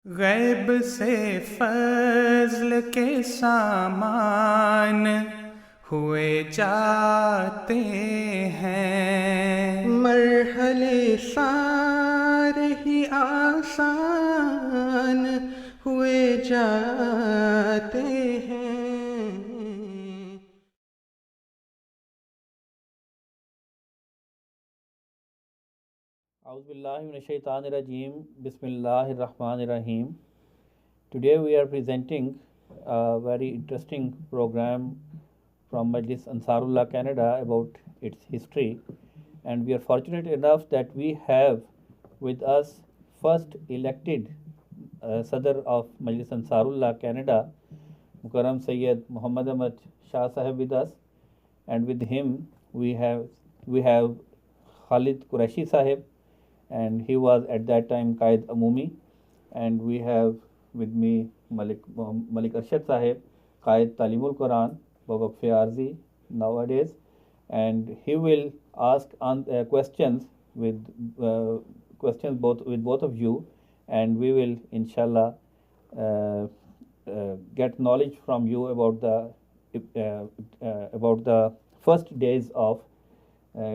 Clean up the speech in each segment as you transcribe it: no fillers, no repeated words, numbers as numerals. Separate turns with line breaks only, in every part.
गैब से फजल के सामान हुए जाते हैं,
मरहले सारे ही आसान हुए जाते हैं।
Auzubillahiminash-shaytanir-rajim. Bismillahir-rahmanir-rahim. Today we are presenting a very interesting program from Majlis Ansarullah Canada about its history, and we are fortunate enough that we have with us first elected Sadr of Majlis Ansarullah Canada, Mukarram Syed Mohammad Ahmad Shah Sahib with us, and with him we have Khalid Qureshi Sahib, and he was at that time Qaid Amumi, and we have with me Malik Arshad Sahib, Qaid Talimul Quran, Waqf Arzi nowadays, and he will ask questions with both of you, and we will inshallah get knowledge from you about the first days of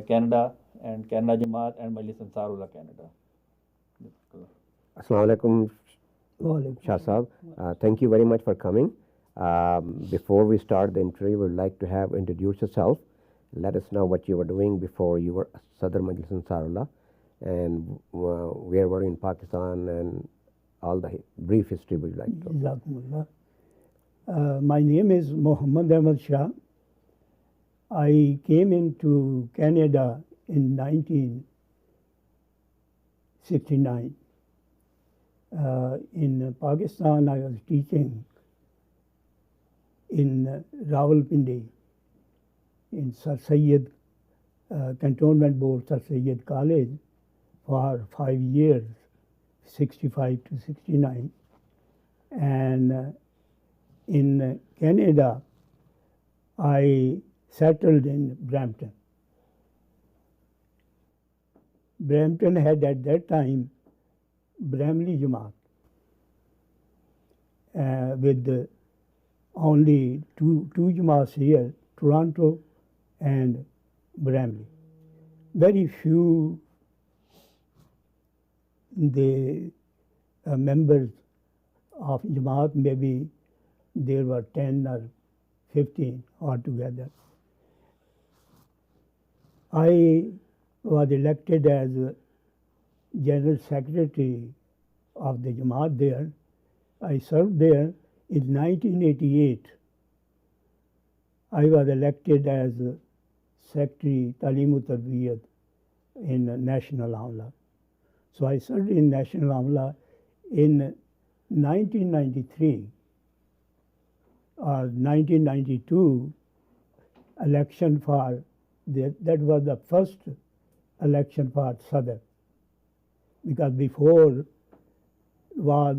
Canada and Canada Jamaat and Majlis Ansarullah Canada.
Assalamu alaikum, Shah Sahib. Thank you very much for coming. Before we start the interview, we would like to have introduce yourself. Let us know what you were doing before you were Sadr Majlis Ansarullah, and where were you in Pakistan, and all the brief history would you like to.
Jazakumullah. My name is Mohammad Ahmad Shah. I came into Canada in 1969. In Pakistan, I was teaching in Rawalpindi in Sir Syed Cantonment Board, Sir Syed College for 5 years, 65 to 69. And in Canada, I settled in Brampton. Brampton had at that time Bramley Jamaat with only two Jamaats here, Toronto and Bramley. Very few the members of Jamaat, maybe there were 10 or 15 altogether. I was elected as General Secretary of the Jamaat there. I served there in 1988. I was elected as Secretary Talim Tarbiyat in National Amla. So I served in National Amla in 1993 or 1992 election for that was the first election for Sadr, because before was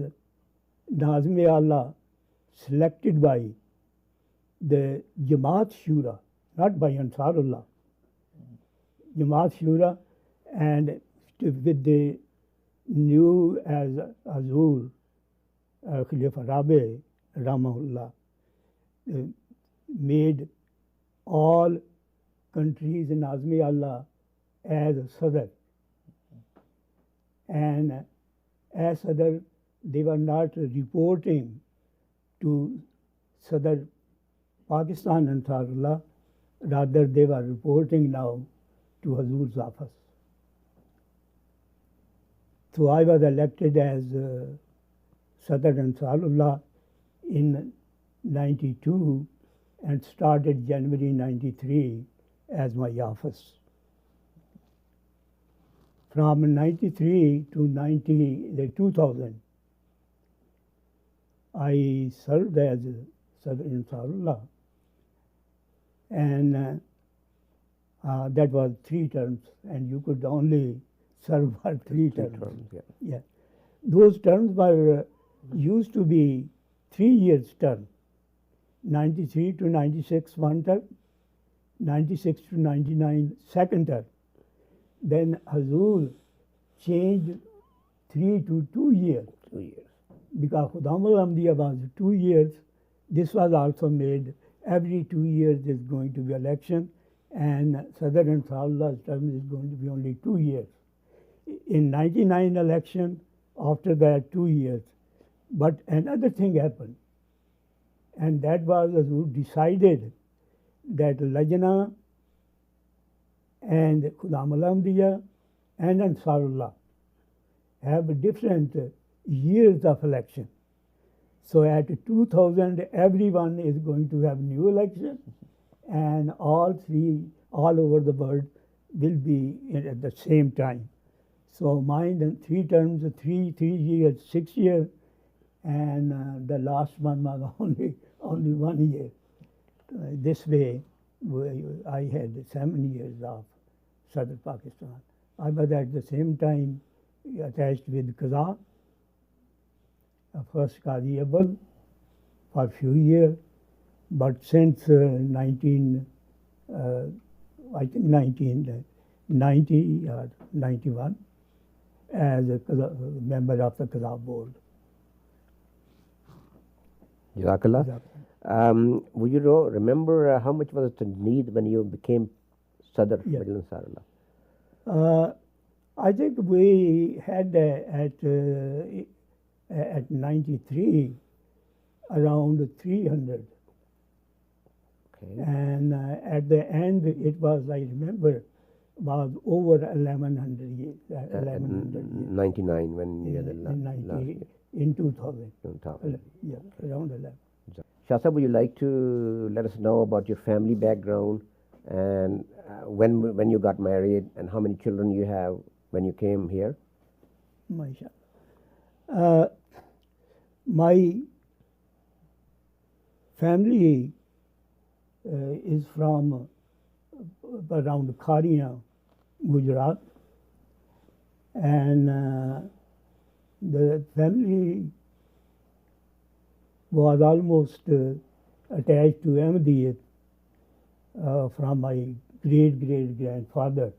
Nazmi Allah selected by the Jamaat Shura, not by Ansarullah. Jamaat Shura, and with the new as Azur Khalifa Rabi Ramahullah made all countries in Nazmi Allah as Sadr. And as Sadr, they were not reporting to Sadr Pakistan and Ansarullah, rather they were reporting now to Hazur's office. So I was elected as Sadr Ansarullah in 92 and started January 93 as my office. From 93 to 2000, I served as Sadr Ansarullah, and that was 3 terms, and you could only serve for 3 terms. Yeah. Those terms were used to be 3 years term. 93 to 96 one term, 96 to 99 second term. Then Hazur changed 3 to 2 years.
2 years.
because Khudam al-Ahmadiyya was 2 years. This was also made every 2 years is going to be election, and Sadr and Ansarullah term is going to be only 2 years. In 99 election, after that 2 years. But another thing happened, and that was who decided that Lajna and Khudam al-Ahmadiyya and Ansarullah have different years of election. So at 2000, everyone is going to have new election, and all over the world will be at the same time. So mine in 3 terms, 3 years, 6 years, and the last one was only 1 year. This way, I had 7 years of Southern Pakistan. I was at the same time attached with Qaza, first Qadi Abul, for a few years, but since I think 1990 or 91, as a member of the Qaza board.
Jazakallah. Would you remember how much was the need when you became Sadr,
Yeah.
Majlis Ansarullah?
I think we had at 93 around 300,
Okay.
and at the end it was, I remember, was over 1100 years. 1100 years.
99 when you had the
in
last
90, in 2000.
2000.
Yeah, around 11.
Shah Sahib, would you like to let us know about your family background and when you got married and how many children you have when you came here?
MashaAllah. My family is from around Khariya, Gujarat, and the family was almost attached to Ahmadiyyat from my great-great-grandfather,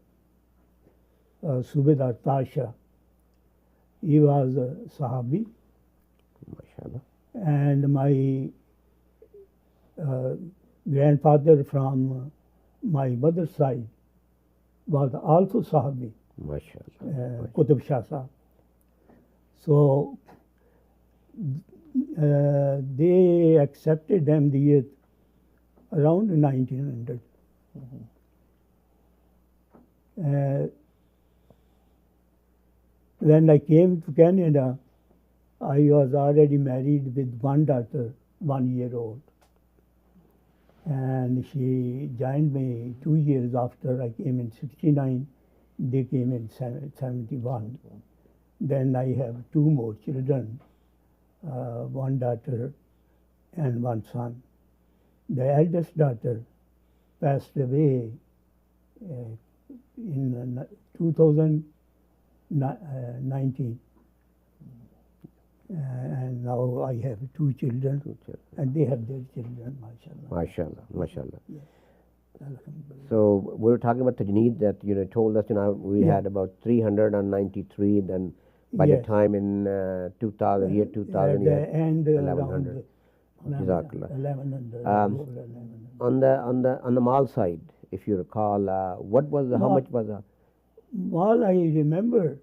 Subedar Tasha. He was a Sahabi,
MashaAllah.
and my grandfather from my mother's side was also Sahabi,
MashaAllah.
Qutb Shah Sahib. So they accepted Ahmadiyyat around 1900. When I came to Canada, I was already married with one daughter, 1 year old. And she joined me 2 years after I came in 69. They came in 71. Then I have 2 more children, 1 daughter and 1 son. The eldest daughter passed away in 2019. And now I have 2 children, and they have their children, mashallah.
MashaAllah. MashaAllah.
Yes. Alhamdulillah.
So we were talking about Tajneed that you told us we
Yeah.
had about 393. Then by the
Yes.
time in 2000, year 2000,
At
you
the
had
end,
1100.
around
Jazakallah.
1100.
Um,
over 1100.
On the mall side, if you recall, what was how
Mall.
much was the
All I remember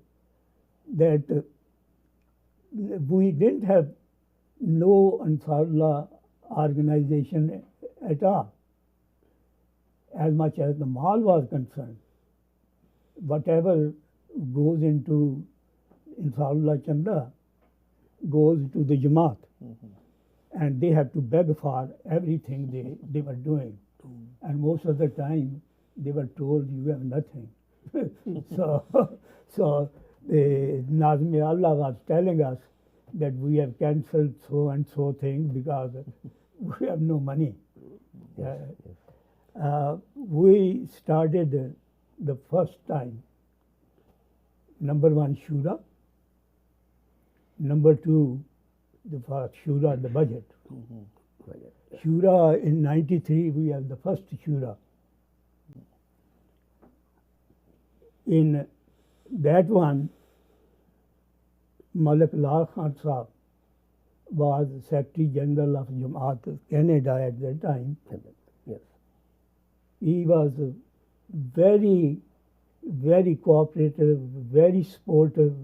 that we didn't have no Ansarullah organization at all, as much as the mall was concerned. Whatever goes into Ansarullah Chanda goes to the Jamaat, and they have to beg for everything they were doing. And most of the time they were told, you have nothing. So the Nazmi Allah was telling us that we have cancelled so and so thing because we have no money. We started the first time, number 1, Shura, number 2, the first Shura, the budget. Shura in 93, we have the first Shura. In that one, Malik Lal Khan Sahib was Secretary General of Jamaat Canada at that time.
Yes.
He was very, very cooperative, very supportive,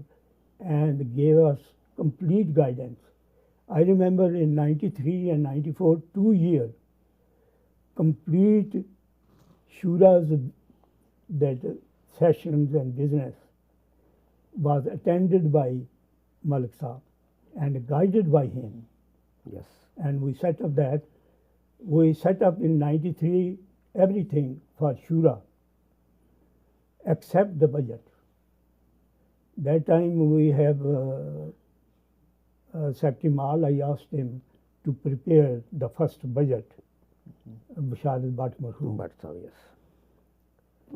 and gave us complete guidance. I remember in 93 and 94, 2 years, complete shuras, that sessions and business was attended by Malik Saab and guided by him.
Yes.
And we set up that. We set up in 93 everything for shura except the budget. That time we have Secretary Mal, I asked him to prepare the first budget, Basharat Bhat Marhum.
But so, yes.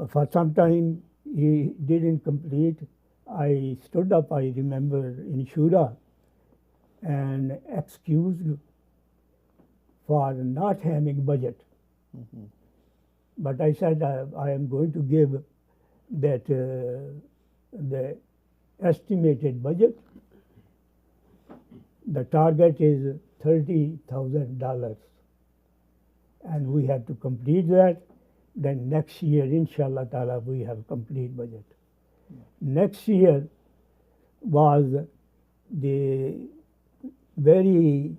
For some time he didn't complete. I stood up, I remember, in Shura and excused for not having budget. But I said I am going to give that the estimated budget. The target is $30,000, and we have to complete that. Then next year, inshallah ta'ala, we have complete budget. Next year was the very,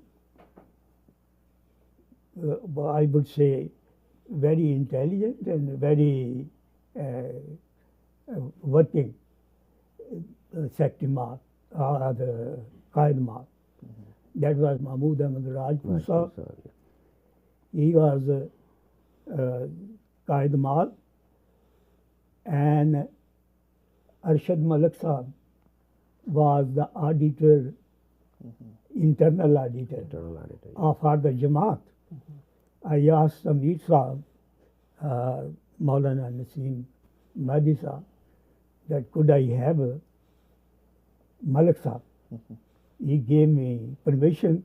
I would say, very intelligent and very working Secretary Mal, the Qaid Mal. That was Mahmood Ahmad Rajput Sahib. He was Qaid Mal, and Arshad Malik Sahib was the auditor, internal auditor, for the Jamaat. I asked Amir Sahib, Maulana Naseem Mahdi Sahib, that could I have Malik Sahib? He gave me permission,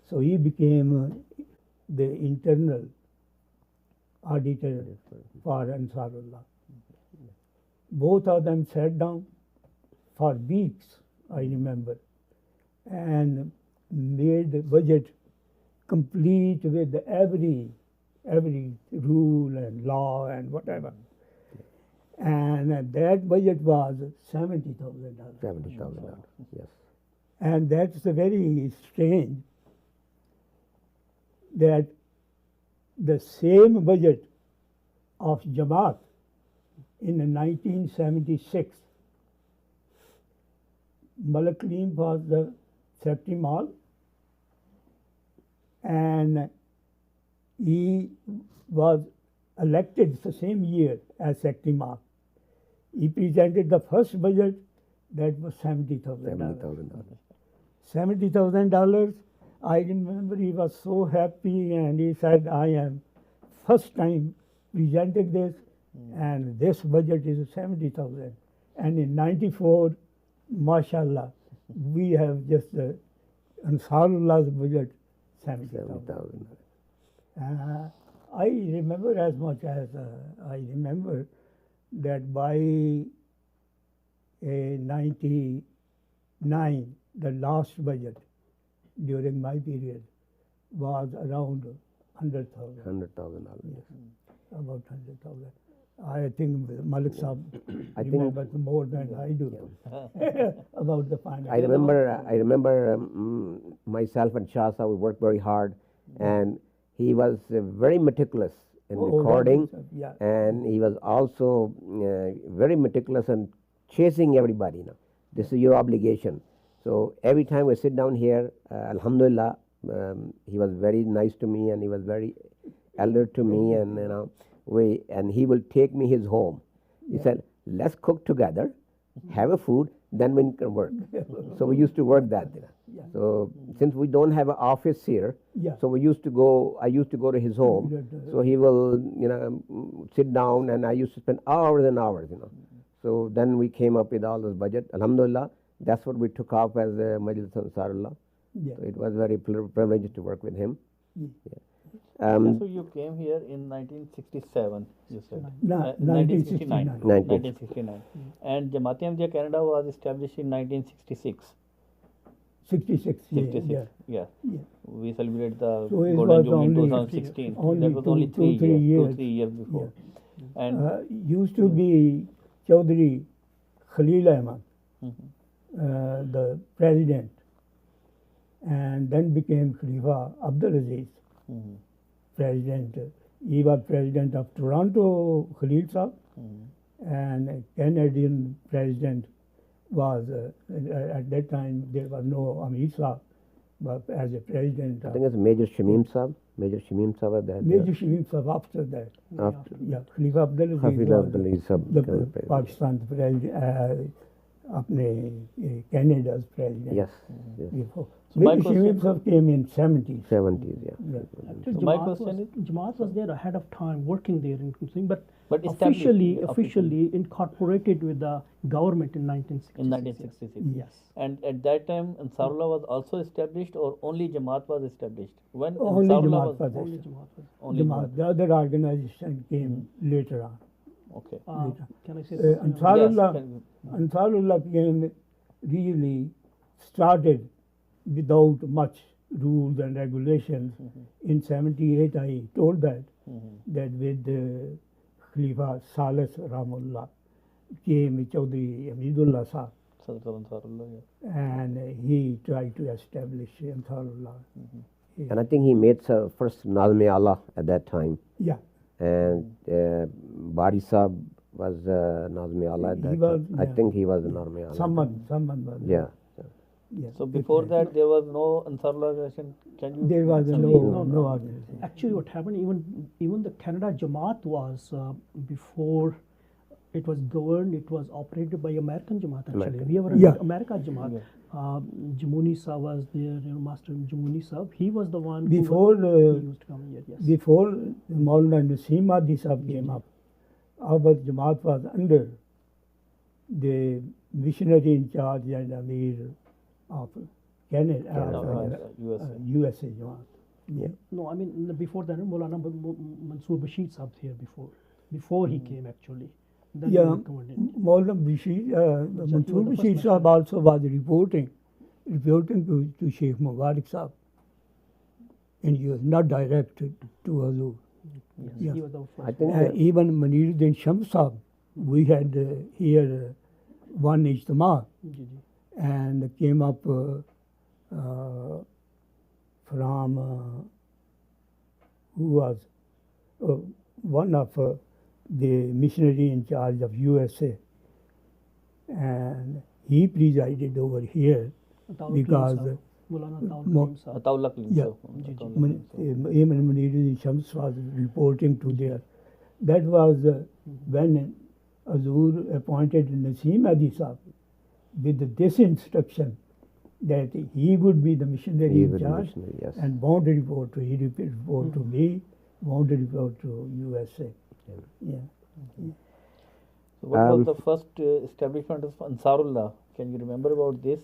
so he became the internal auditor for Ansarullah. Both of them sat down for weeks, I remember, and made the budget complete with every rule and law and whatever. And that budget was $70,000.
$70,000, yes.
And that's very strange that the same budget of Jamaat in 1976, Malik Kaleem was the Secretary Mal, and he was elected the same year as Secretary Mal. He presented the first budget, that was $70,000. $70,000. I remember he was so happy, and he said, I am first time presenting this, and this budget is 70,000. And in 94, mashallah, we have just Ansarullah's budget, 70,000. I remember as much as I remember that by 99, the last budget during my period was around $100,000.
$100,000, yes.
About 100,000. I think Malik Saab remembers more than I do about the final.
I remember myself and Shah Sahib, we worked very hard, and he was very meticulous in recording,
yeah.
and he was also very meticulous in chasing everybody. This is your obligation. So every time we sit down here, alhamdulillah, he was very nice to me, and he was very elder to me, and and he will take me his home. He said, let's cook together, have a food, then we can work. So we used to work that. So since we don't have an office here, so I used to go to his home. So he will, sit down, and I used to spend hours and hours, So then we came up with all this budget. Alhamdulillah, that's what we took off as Majlis Ansarullah.
Yeah.
So it was very privileged to work with him.
Yeah.
So you came here in 1967, you said?
1969.
1969. And Jamaat Ahmadiyya Canada was established in 1966.
66.
66.
Yeah.
Yeah.
Yeah.
We celebrated the
So it
Golden
was
Jubilee in
only
2016.
only
That was
two-
only
two, 3 years.
2-3 years before. And
Used to be Chaudhry Khalil Ahmad, the president, and then became Khalifa Abdul Aziz, president. He was president of Toronto, Khalil Saab, and Canadian president was, at that time, there was no Amir Saab, but as a president.
I think it's Major Shamim Saab. Major Shamim Saab at that.
Major Shamim Saab after that.
After
Yeah, Khalifa Abdul Aziz
Hafiz
was
Abdul Aziz Saab
the
became president.
Pakistan president, अपने Canada's president.
Yes. Yes.
Before.
So my
Major
question-
Shamim Saab came in 70s.
70s. Yeah.
Yeah.
Actually,
So my
Jamaat
question is-
Jamaat was there ahead of time, working there in Kusum, but
established-
officially incorporated with the government in 1966.
in 1966.
Yes.
And at that time, Ansarullah was also established, or only Jamaat was established? When
Only
Ansarullah
Jamaat was
Only
there.
Jamaat was.
only
Jamaat. The other organization came later on.
Okay.
Can I say something? on that?
Ansarullah,
can-
Ansarullah came really started without much rules and regulations. In 78, I told that with Khalifa Salis Rahmullah came Chaudhry Hamidullah Saab,
Sadr Ansarullah, yeah.
and he tried to establish Ansarullah.
And I think he made first Nazmi Allah at that time.
Yeah,
And Bari Saab was Nazmi Allah at
He
that
was,
time. I
yeah.
think he was Nazmi Allah.
someone was.
Yeah.
Yeah.
So before that, there was no Ansarullah organization. Can you?
There was
Actually,
no organization.
Actually, what happened, even the Canada Jamaat was before it was governed, it was operated by American Jamaat. Actually,
American.
we were
Yeah.
America Jamaat. Jamuni Saab was there, Master Jamuni Saab. He was the one
Before
who used to come here. Yes.
before Maulana Naseem Hadi Saab came up, our Jamaat was under the missionary in charge and Amir of Canada, USA Jamaat. Yeah.
No, I mean before that, Maulana Mansoor Bashir Saab here before he came actually. Then
Yeah,
he recommended.
Maulana Mansoor
the first
Bashir Saab also was reporting to Sheikh Mubarak Saab, and he was not directed to Hazur.
Yes,
Yeah.
he was the
I
first.
think
Even Maniruddin Shams Saab, we had here one Ijtama, and came up from who was one of the missionary in charge of USA, and he presided over here because
Ataullah Kalim
yeah,
Saab.
even Maniruddin Shams was reporting to there. That was when Azur appointed Naseem Hadi Saab with this instruction that he would be the missionary
He
in
was the
charge
missionary, yes.
and bound report to he report to me, bound report to USA. Yeah.
So what was the first establishment of Ansarullah? Can you remember about this?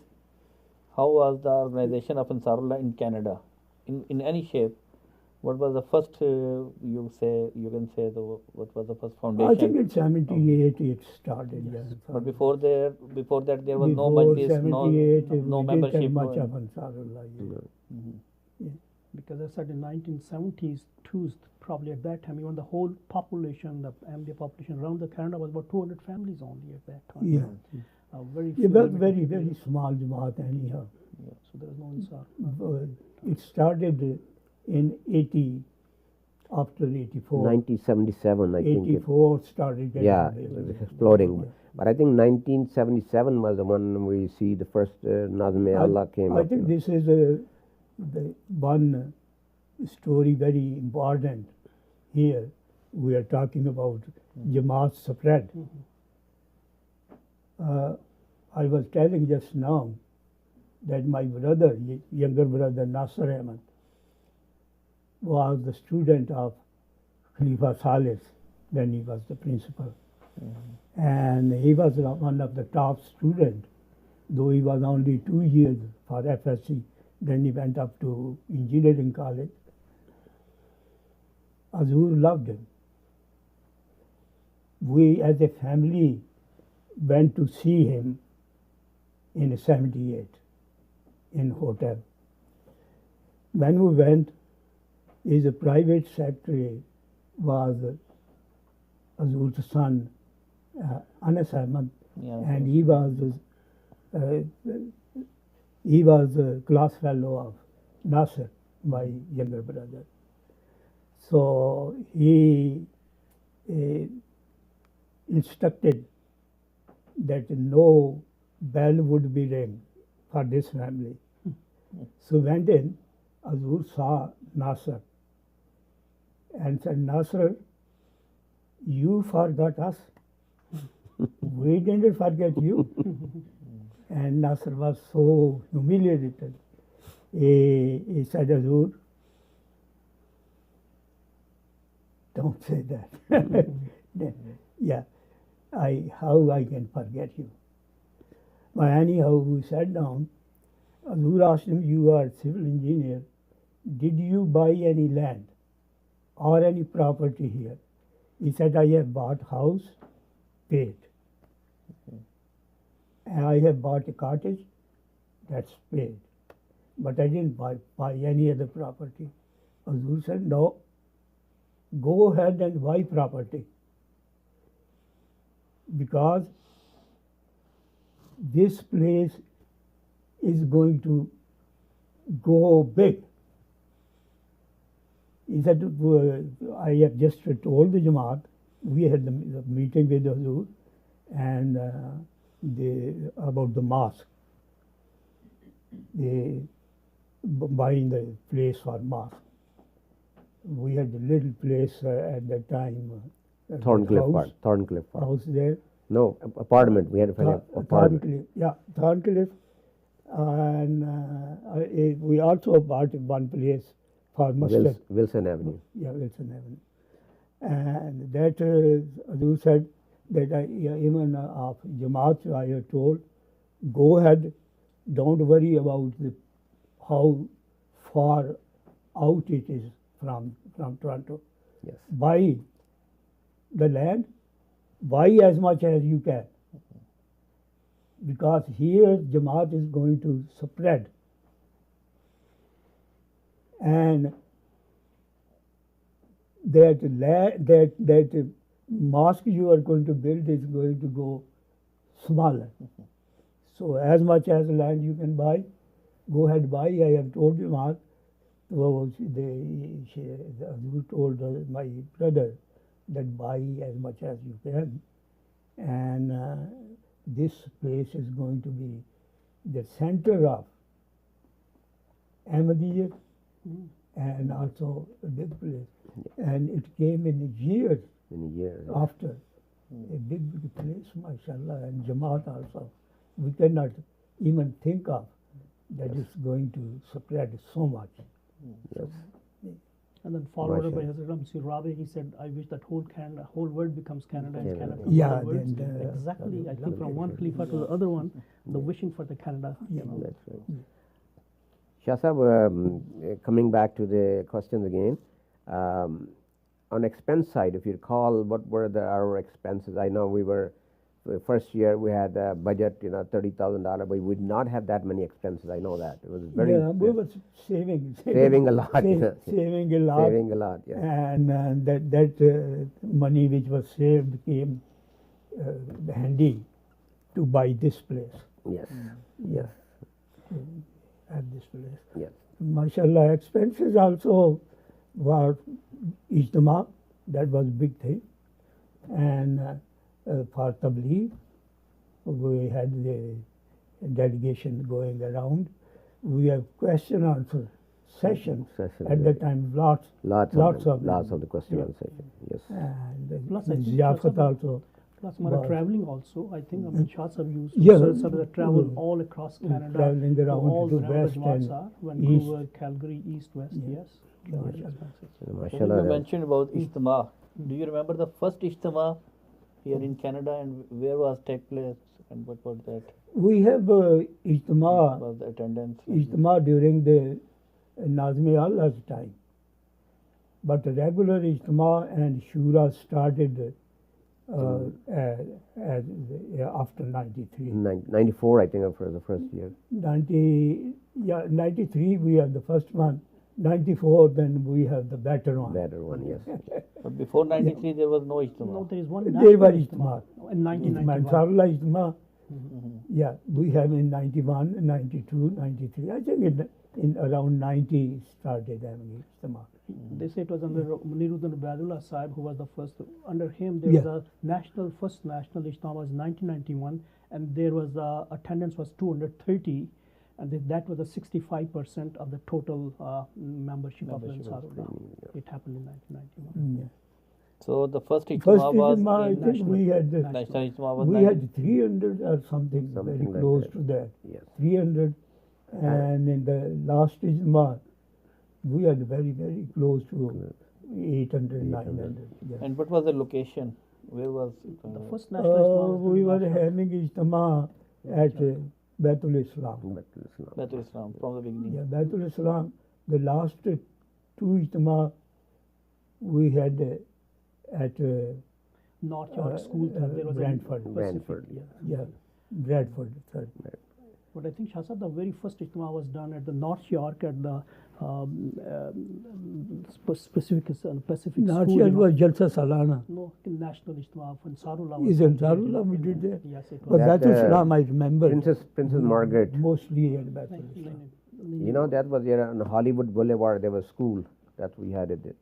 How was the organization of Ansarullah in Canada? In any shape? What was the first? You can say what was the first foundation?
I think in 78 it started. Yes.
But before that, there was no
Before
majlis,
78,
no
we didn't
membership.
have much of Ansarullah. Yeah.
Because I said in 1970s, probably at that time, even the whole population, the Ahmadiyya population around the Canada was about 200 families only at that time.
Yeah.
Very
It
few
was
limited
very
people.
small Jamaat anyhow.
So there was no Ansar.
It started in 80, after 84.
1977, I think.
84 started getting
Yeah,
big.
it was exploding. But I think 1977 was the one we see the first Nazmi Allah came
I
up.
think this is the one story very important here. We are talking about Jamaat spread. I was telling just now that my brother, younger brother Nasser Ahmad, was the student of Khalifa Salis when he was the principal. And he was one of the top students, though he was only 2 years for FSC. Then he went up to engineering college. Azur loved him. We as a family went to see him in 78 in hotel. When we went, his private secretary was Hazur's son, Anas Ahmad,
Yeah.
and he was a class fellow of Nasser, my younger brother. So he instructed that no bell would be rang for this family. So went in, Hazur saw Nasser and said, Nasser, you forgot us. We didn't forget you. And Nasser was so humiliated. He said, Hazur, don't say that. Yeah, how I can forget you. But anyhow, we sat down. Hazur asked him, you are a civil engineer. Did you buy any land or any property here? He said, I have bought house, paid. And I have bought a cottage, that's paid. But I didn't buy any other property. Hazur said, no, go ahead and buy property. Because this place is going to go big. He said, I have just told the Jamaat, we had the meeting with Hazur and about the mosque, buying the place for mosque. We had a little place at that time.
Thorncliffe Park.
House there.
No, apartment. We had a apartment.
Thorncliffe. And we also bought one place for Mustard.
Wilson Avenue.
Yeah, Wilson Avenue. And that, Hazur said that even of Jamaat, I have told, go ahead, don't worry about how far out it is from Toronto.
Yes.
Buy the land, buy as much as you can. Because here Jamaat is going to spread. And that mosque you are going to build is going to go smaller. So as much as land you can buy, go ahead buy. I have told Jamaat. Hazur told my brother that buy as much as you can. And this place is going to be the center of Ahmadiyya and also a big place. And it came in years after. A big place, mashallah, and Jamaat also. We cannot even think of that it's going to spread so much.
Yes.
And then followed by Hazrat Ramsur Rabi, he said, I wish that whole world becomes Canada and Canada.
Yeah,
exactly. I think from one Khalifa to the other one, the wishing for the Canada.
Yeah.
That's right. Shah Sahib, coming back to the questions again, on expense side, if you recall, what were our expenses? I know we were, the first year we had a budget, $30,000, but we would not have that many expenses. I know that. It was very...
Yeah, we were saving
Saving a lot.
Saving a lot.
Saving a lot, yeah.
And that money which was saved came handy to buy this place.
Yes, yes,
At this place.
yes.
MashaAllah, expenses also were Ijtama, that was big thing. And for Tabligh, we had the delegation going around. We have question answer sessions. At that time, lots
of the question and session. Yes.
And
Plus, I think
Ziyafat also.
Plus, traveling also. I think Shah Sahib used
Yeah.
to travel all across Canada.
Traveling around
all
to
wherever
West
Jamaats
and
are, Vancouver, Calgary, East, West, yes.
You
MashaAllah.
mentioned about Ijtama. Do you remember the first Ijtama here in Canada, and where was take place, and what was that?
We have Ijtama.
Was the attendance?
Ijtama during the Nazmi Allah's time. But regular Ijtama and Shura started after 93.
94, I think, for the first year.
93 we have the first one. 94 then we have the better one.
Better one, yes.
But before 93, there was no Ijtima.
No, there is one.
There were
national
Ijtima.
in 1991.
Ansarullah Ijtima. Yeah, we have in 91, 92, 93. I think in around 90 started having Ijtima.
They say it was under Muniruddin Ubaidullah Sahib who was the first. Under him, there
Yeah.
was a first national Ijtima was 1991, and there was attendance was 230, and that was a 65% of the total membership of Ansarullah. It happened in 1991.
Yeah.
So the first
First
Ijtima was
Ijtima, I
in
think we had
National Ijtima was
we
90.
had 300 or something very
Something like
close
that.
to that.
Yes.
300, and in the last Ijtima, we had very close to 800, 900. Yeah.
And what was the location? Where was
The first national Ijtima was
We
in
were
Nashua.
having Ijtima at Baitul Islam.
Baitul Islam from the beginning?
Yeah, Baitul Islam. The last two Ijtima we had at
North York School. There was
Brantford.
a
Brantford.
Yeah, Bradford. Third.
But I think Shahzad, the very first Ijtima was done at the North York at the Pacific
North
School.
York was Jalsa Salana.
No, National Ijtima of Ansarullah.
Is
was
Ansarullah we did there?
Yes, it
But
was.
That,
Baitul Islam I remember.
Princess Margaret.
Mostly at Baitul Islam.
You know, that was there on Hollywood Boulevard. There was school that we had it.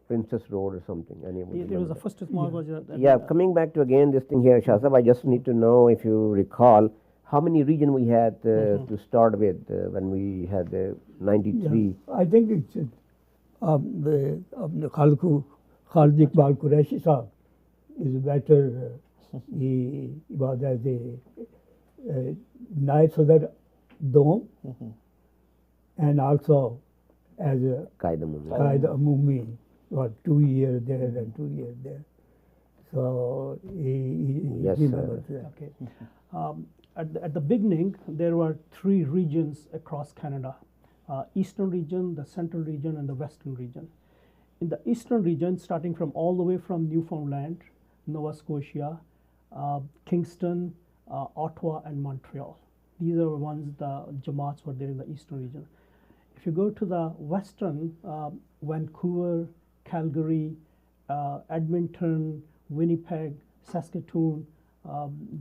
Princess Road or something. Anybody
There was
remember
the first Ijtima was
Yeah, coming back to again this thing here, Shah Sahib, I just need to know if you recall how many region we had to start with when we had 93.
Yeah, I think it's the Khalid Iqbal Qureshi Sahib is better. He was as a Nayab Sadr Dome and also as a
Qaida Mummy.
Qaid Amumi, what 2 years there and 2 years there. So he
Yes,
remembers that.
Okay. At the beginning, there were 3 regions across Canada: Eastern region, the Central region, and the Western region. In the Eastern region, starting from all the way from Newfoundland, Nova Scotia, Kingston, Ottawa, and Montreal. These are the ones the Jamaats were there in the Eastern region. If you go to the Western, Vancouver, Calgary, Edmonton, Winnipeg, Saskatoon,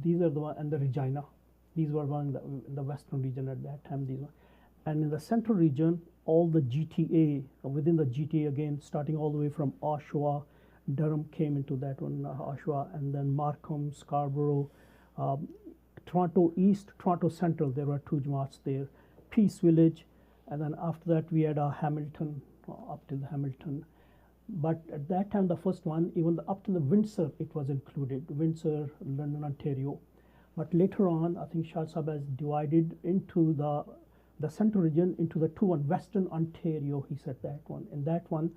these are the one, and the Regina. These were one in the Western region at that time. These were, and in the Central region, all the GTA within the GTA again, starting all the way from Oshawa, Durham came into that one, Oshawa, and then Markham, Scarborough, Toronto East, Toronto Central. There were 2 Jamaats there, Peace Village, and then after that we had Hamilton, up till the Hamilton. But at that time, the first one, even up to the Windsor, it was included, Windsor, London, Ontario. But later on, I think Shah Sahib has divided into the Central region into the 2 one, Western Ontario, he said that one. In that one,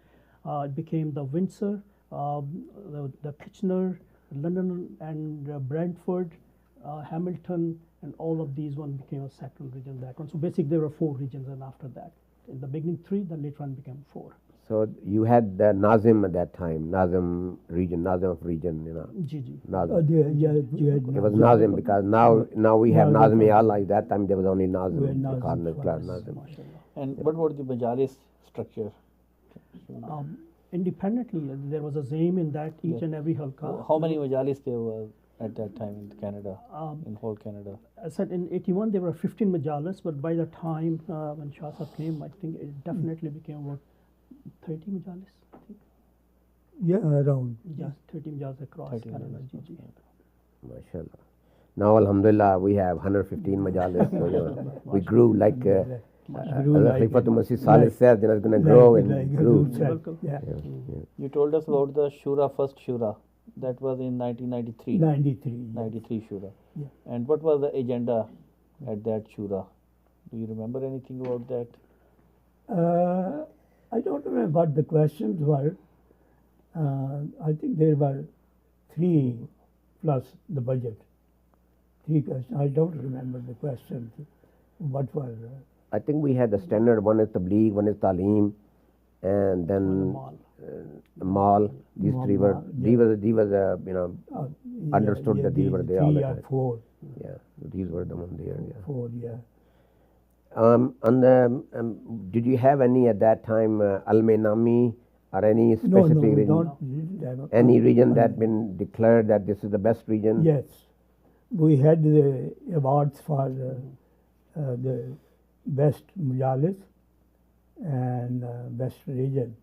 it became the Windsor, the Kitchener, London and Brantford, Hamilton, and all of these one became a second region, that one. So basically there were 4 regions, and after that, in the beginning 3, then later on became 4.
So you had the Nazim at that time, Nazim of region,
GG.
Nazim.
You had
It was Nazim because now we have
Nazim.
Nazim Allah. At that time there was only Nazim.
We had
the
Nazim
Cardinal
first.
class Nazim.
MashaAllah.
And what was the Majalis structure?
Independently, there was a Zaim in that each and every halqa.
How many Majalis there were at that time in Canada,
Um,
in whole Canada?
I said in 81 there were 15 majalis, but by the time when Shah Sahib came, I think it definitely became about 30 majalis. I think.
Yeah, around.
Yeah, 30 majalis across
30
Canada.
majalis,
GG.
MashaAllah. Now, Alhamdulillah, we have 115 majalis. So, we grew like Khalifatul Masih Salih said, it's going to grow and grew.
Yeah.
You told us about the Shura, first Shura. That was in 1993.
93.
93 Shura.
Yeah.
And what was the agenda at that Shura? Do you remember anything about that?
I don't remember what the questions were. I think there were 3 plus the budget. 3 questions. I don't remember the questions. What were?
I think we had the standard, one is Tabligh, one is Talim, and then Mall. These three were.
Mall,
These
yeah.
was understood that these were there all the
three or
time.
four.
Yeah, these were the ones there. Yeah.
Four, yeah.
On the, did you have any at that time Al-Mainami or any specific
No, we
region?
didn't have
Any region that been declared that this is the best region?
Yes. We had the awards for the best Majalis and best region,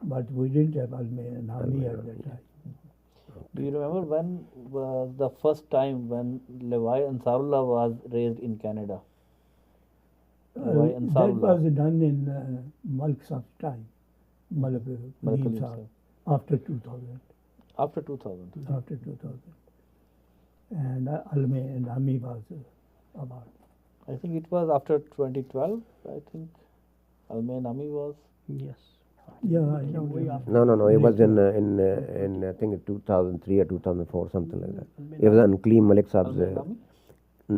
but we didn't have Al-Mainami at that time.
Do you remember when was the first time when Levi Ansarullah was raised in Canada? Levi
That
Ansarullah.
was done in Malik Sahib's time, Malik
Malik
Kaleem
Sahib.
Sahib, after 2000.
After 2000.
After 2000. And Al-Mainami was award.
I think it was after 2012. I think Al-Mainami was.
Yes.
Yeah, I
Came
don't
way
remember.
after.
No. It was in I think 2003 or 2004, something like that. It was on Kaleem Malik Saab's.
Al-Mainami?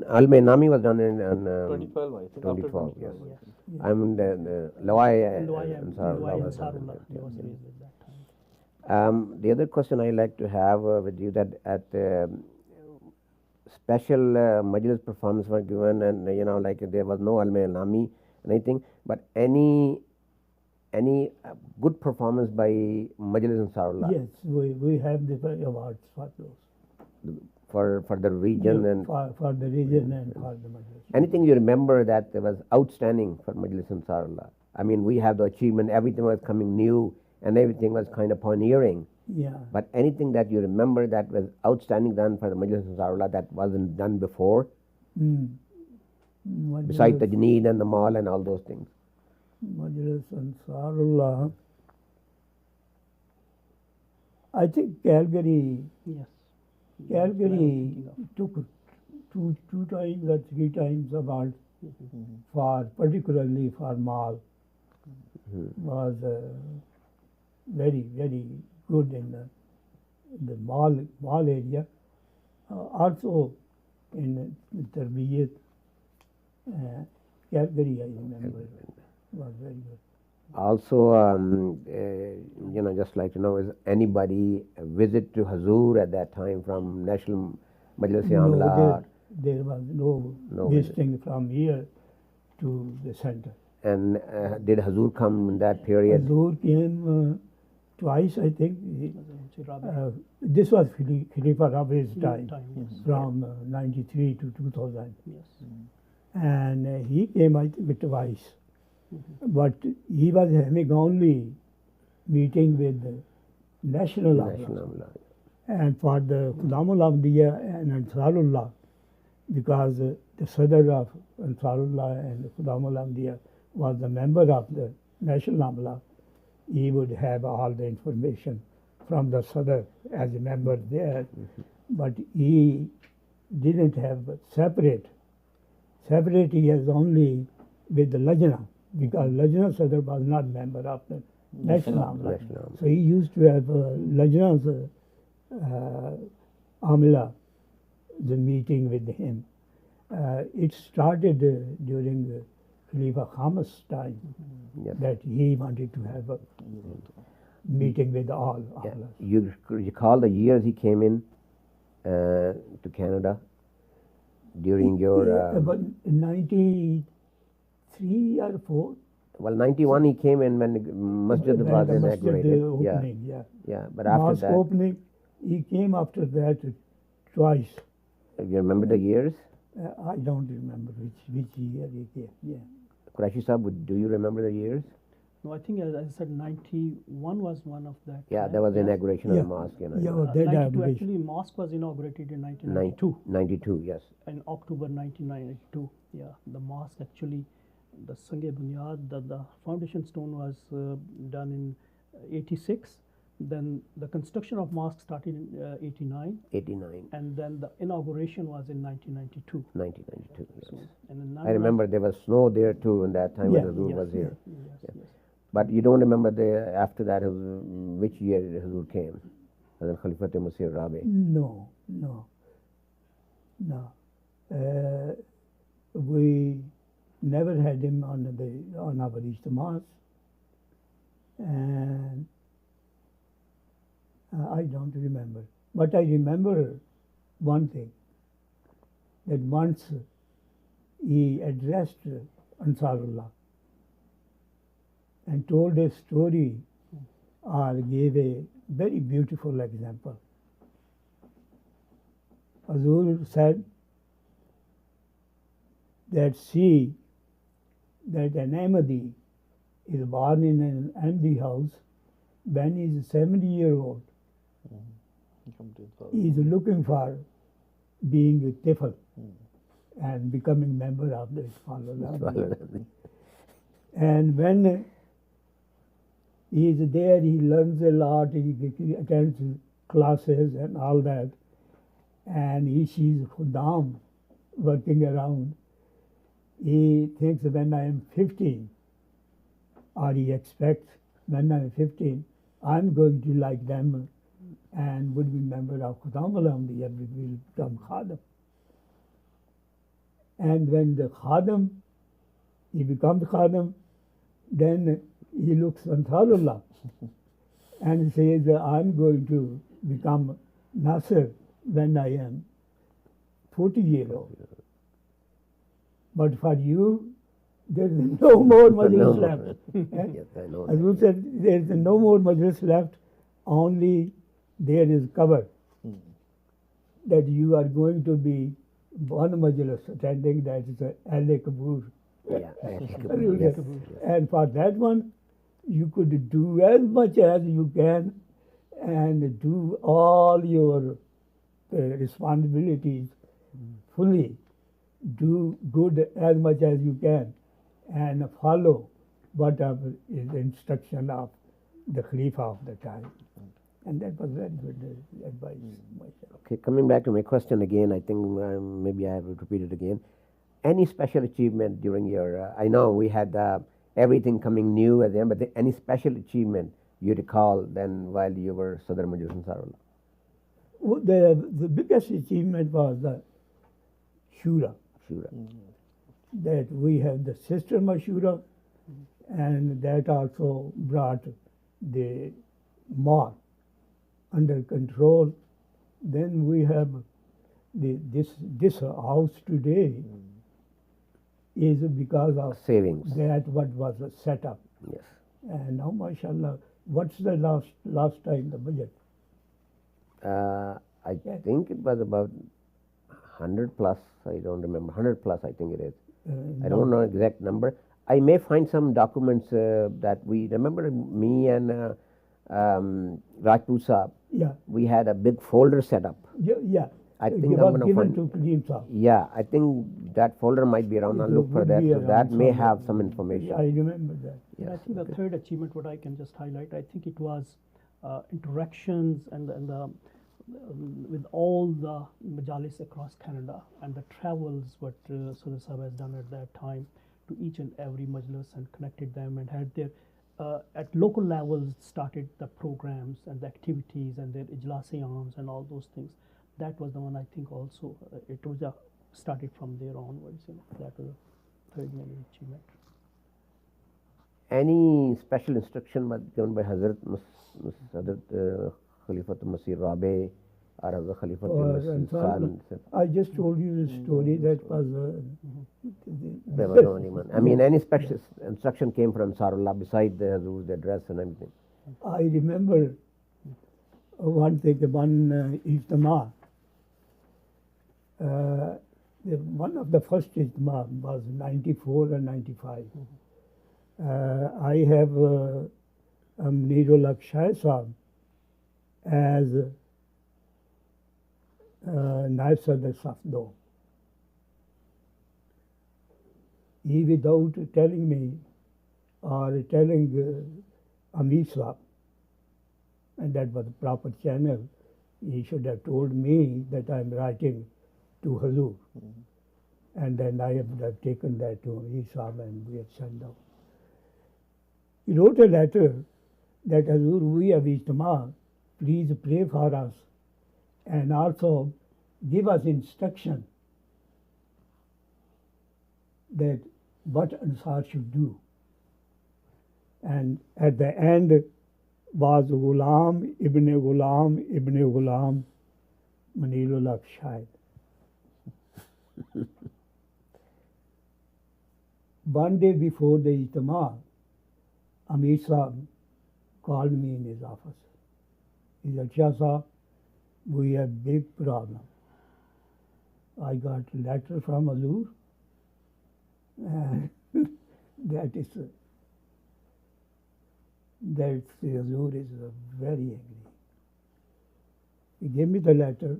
Al-Mainami was done in
2012, I think. After
2012. Yes.
2012.
I mean the Levi
Ansarullah
Levi
was done in
Ansarullah
that,
was
yeah.
raised at that time.
The other question I like to have with you that at special Majlis performance were given, and like there was no Al-Mainami anything, but any good performance by Majlis Ansarullah
Yes, we have the awards for those.
for the region
Yeah,
and
for the region and for the Majlis.
anything you remember that was outstanding for Majlis Ansarullah. I mean, we have the achievement, everything was coming new and everything was kind of pioneering.
Yeah.
But anything that you remember that was outstanding done for the Majlis Ansarullah that wasn't done before, besides the Tajneed and the mall and all those things?
Majlis Ansarullah. I think Calgary
Yes.
Calgary took two times or three times award for particularly for mall. Was very good in the mall area. Also in Tarbiyat, Calgary, I remember, was very good.
Also, just like to know, is anybody visit to Hazur at that time from National Majlis Amla?
There was no visiting from here to the center.
And did Hazur come in that period?
Hazur came twice, I think. This was Khalifa Rabi's time,
Yes.
from 93 to 2000.
Yes.
And he came, I think, twice. But he was having only meeting with the National Amla. And for the Khudamul Ahmadiyya and Ansarullah, because the Sadr of Ansarullah and Khudamul Ahmadiyya was a member of the National Amla, he would have all the information from the Sadr as a member there. But he didn't have separate. Separate he has only with the Lajna, because Lajna Sadr was not member of the National Amla. So he used to have Lajna's Amla, the meeting with him. It started during the Khalifa Khamis time, that he wanted to have a meeting with all Amlas.
You recall the years he came in to Canada during your...
About 93 or 4.
Well, 91 he came in when the Masjid
when
was
the masjid
inaugurated.
opening,
Yeah, but after
Mosque
that,
opening, he came after that twice.
you remember the years?
I don't remember which year he came. Yeah.
Quraishi Sahib, do you remember the years?
No, I think as I said, 91 was one of that.
Yeah,
time.
that was the inauguration of
Yeah.
the mosque.
Yeah,
Uh,
that
92,
inauguration.
actually, mosque was inaugurated in 1992.
92, yes.
In October 1992. Yeah, the mosque actually, the Sange Bunyad, the foundation stone was done in 86. Then the construction of mosque started in 89.
89,
And then the inauguration was in 1992.
1992, yes.
So, and in
I remember there was snow there too in that time when
Yeah.
Hazur was here.
Yes.
But you don't remember after that which year Hazur came? Hazrat Khalifat Masih Rabi.
No. We never had him on our Ijtimas. And I don't remember. But I remember one thing, that once he addressed Ansarullah and told a story or gave a very beautiful example. Hazur said that see that an Ahmadi is born in an Ahmadi house when he is 70-year-old. He is looking for being a tifl and becoming member of the Ahmadi. And when he is there, he learns a lot, he attends classes and all that. And he sees Khudam working around. He thinks when I am 15, or he expects when I am 15, I'm going to like them and would be member of Khudam al-Ahmadiyya, will become Khadam. And when the Khadam, he becomes Khadam, then he looks Ansarullah and says, I'm going to become Nasir when I am 40-year-old. But for you, there is no more majlis left.
Yes, I know.
As you said, there is no more majlis left, only there is cover. That you are going to be one majlis attending, that is Ahle Kabur.
Yeah, yes.
And for that one, you could do as much as you can and do all your responsibilities fully. Do good as much as you can and follow whatever is the instruction of the Khalifa of the time. And that was very good advice.
Okay, coming back to my question again, I think maybe I have to repeat it again. Any special achievement during your, I know we had everything coming new at the end, but any special achievement you recall then while you were Sadr Majlis Ansarullah?
The biggest achievement was the Shura.
Sure.
That we have the system of Shura, and that also brought the more under control. Then we have this house today is because of
Savings.
that what was set up.
Yes.
And now, mashallah, what's the last time the budget?
I think it was about 100 plus, I don't remember, 100 plus I think it is. I don't know exact number. I may find some documents that we, remember me and Rajput Saab,
Yeah,
we had a big folder set up.
yeah.
I think
it
I'm
was
gonna
given
find-
to Kareem Saab.
Yeah, I think that folder might be around. I'll
It
look for
would
that.
be
So that
around
may
somewhere.
have some information.
I remember that.
And I
Yes,
think the third achievement, what I can just highlight, I think it was interactions and the with all the majalis across Canada and the travels what Sadr Sahib has done at that time to each and every majlis and connected them and had their at local levels started the programs and the activities and their ijlas-e-aams and all those things. That was the one I think also it was started from there onwards. That was the third main achievement.
Any special instruction given by Hazrat Hazrat Khalifatul Masih Rabi or Hazrat Khalifatul Masih San?
I just told you the story that was.
There was only one. I mean, any special instruction came from Ansarullah beside the Hazur's address and everything.
I remember one thing, one ijtema. One of the first ijtema was 94 and 95. I have Neerul Shah Sahib as Naib Sadr Safdo. He, without telling me or telling Amir Sahib, and that was the proper channel, he should have told me that I am writing to Hazur. And then I have taken that to Amir Sahib and we have sent out. He wrote a letter that Hazur, we have ijtema, please pray for us and also give us instruction that what Ansar should do. And at the end, was Ghulam ibn Ghulam ibn Ghulam Manilullah Shahid. One day before the Ijtima, Amir Sahib called me in his office. He said, Shah Sahib, we have big problem. I got a letter from Hazur, and that Hazur is very angry. He gave me the letter,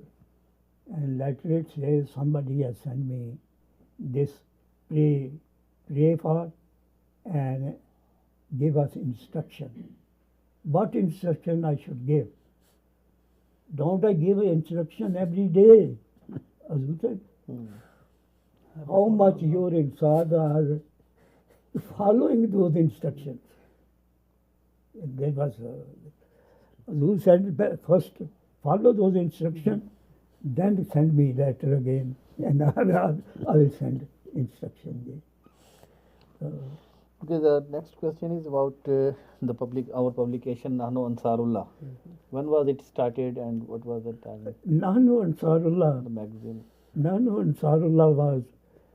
and letter it says somebody has sent me this, pray for and give us instruction. What instruction I should give? Don't I give instruction every day? Hazur said, how much your inside are following those instructions? And there was, Hazur said, first follow those instructions, then send me letter again, and I will send instruction again.
Okay, the next question is about our publication Nahnu Ansarullah. When was it started and what was the time?
Nahnu Ansarullah,
The magazine.
Nahnu Ansarullah was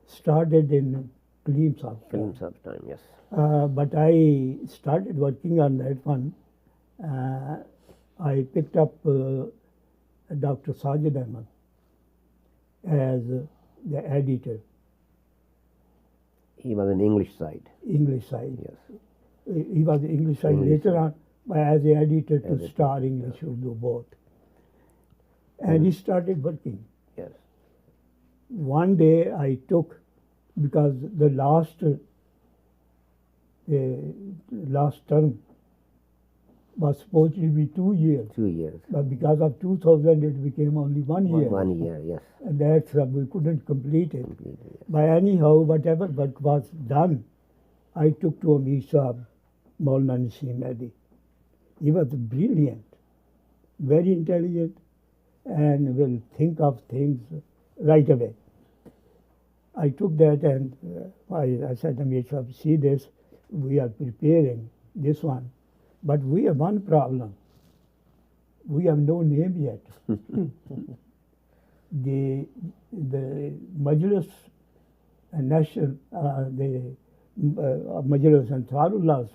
started in Kaleem Sahib's time.
Film sometime, yes.
But I started working on that one. I picked up Dr. Syed Ahmad as the editor,
He was an English side.
English side.
Yes.
He was the English side.
English
Later on, as the editor to
Editor,
star English, Urdu both. And he started working.
Yes.
One day I took, because the last term was supposed to be 2 years,
2 years.
but because of 2000 it became only 1 year.
1 year, yes.
And that's we couldn't complete it.
Completely, yes.
But anyhow, whatever work was done, I took to Amir Sahib, Maulana Naseem Mehdi. He was brilliant, very intelligent, and will think of things right away. I took that and I said, Amir Sahib, see this, we are preparing this one, but we have one problem. We have no name yet. The Majlis National, the Majlis Ansarullah's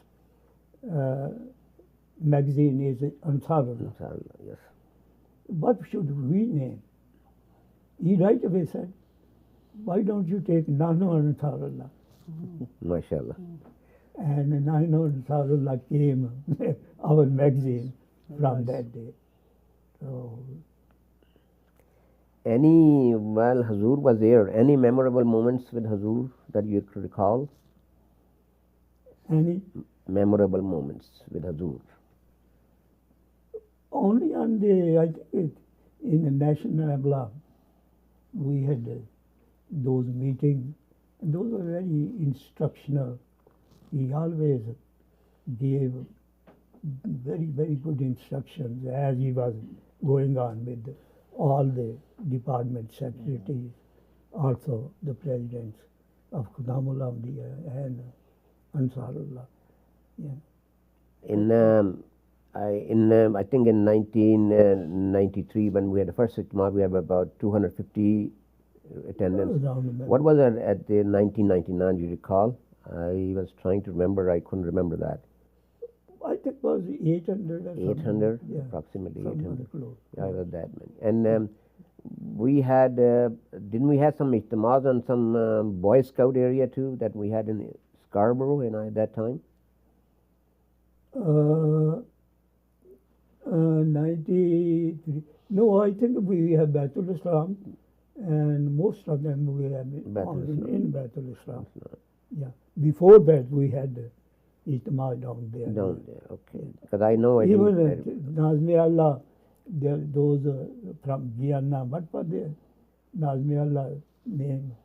magazine is Ansarullah.
Inshallah, yes.
What should we name? He right away said, why don't you take Nahnu Ansarullah?
MashaAllah.
And Nahnu Ansarullah came, our magazine, from that day. So,
While Hazur was there, any memorable moments with Hazur that you could recall?
any
Memorable moments with Hazur.
only on the, I think in the National Abla, we had those meetings. Those were very instructional. He always gave very, very good instructions as he was going on with all the department secretaries, also the presidents of Khudamul Amdiya and Ansarullah. Yeah.
I think in 1993, when we had the first Ijtima, we had about 250 attendance.
Around about-
What was it at the 1999, do you recall? I was trying to remember, I couldn't remember that.
I think it was 800 or something.
800,
Yeah,
approximately
somewhere
800.
close.
Yeah, it was that many. And we had, didn't we have some ijtimas on some Boy Scout area too that we had in Scarborough at that time?
93. No, I think we have Baitul Islam, and most of them we have
Baitul Islam.
in Baitul Islam. Yeah. Before that, we had Ijtima down there.
Down there, okay. Because I know I
Even
didn't.
Nazmi Allah, those from Guyana, what was their Nazmi Allah name?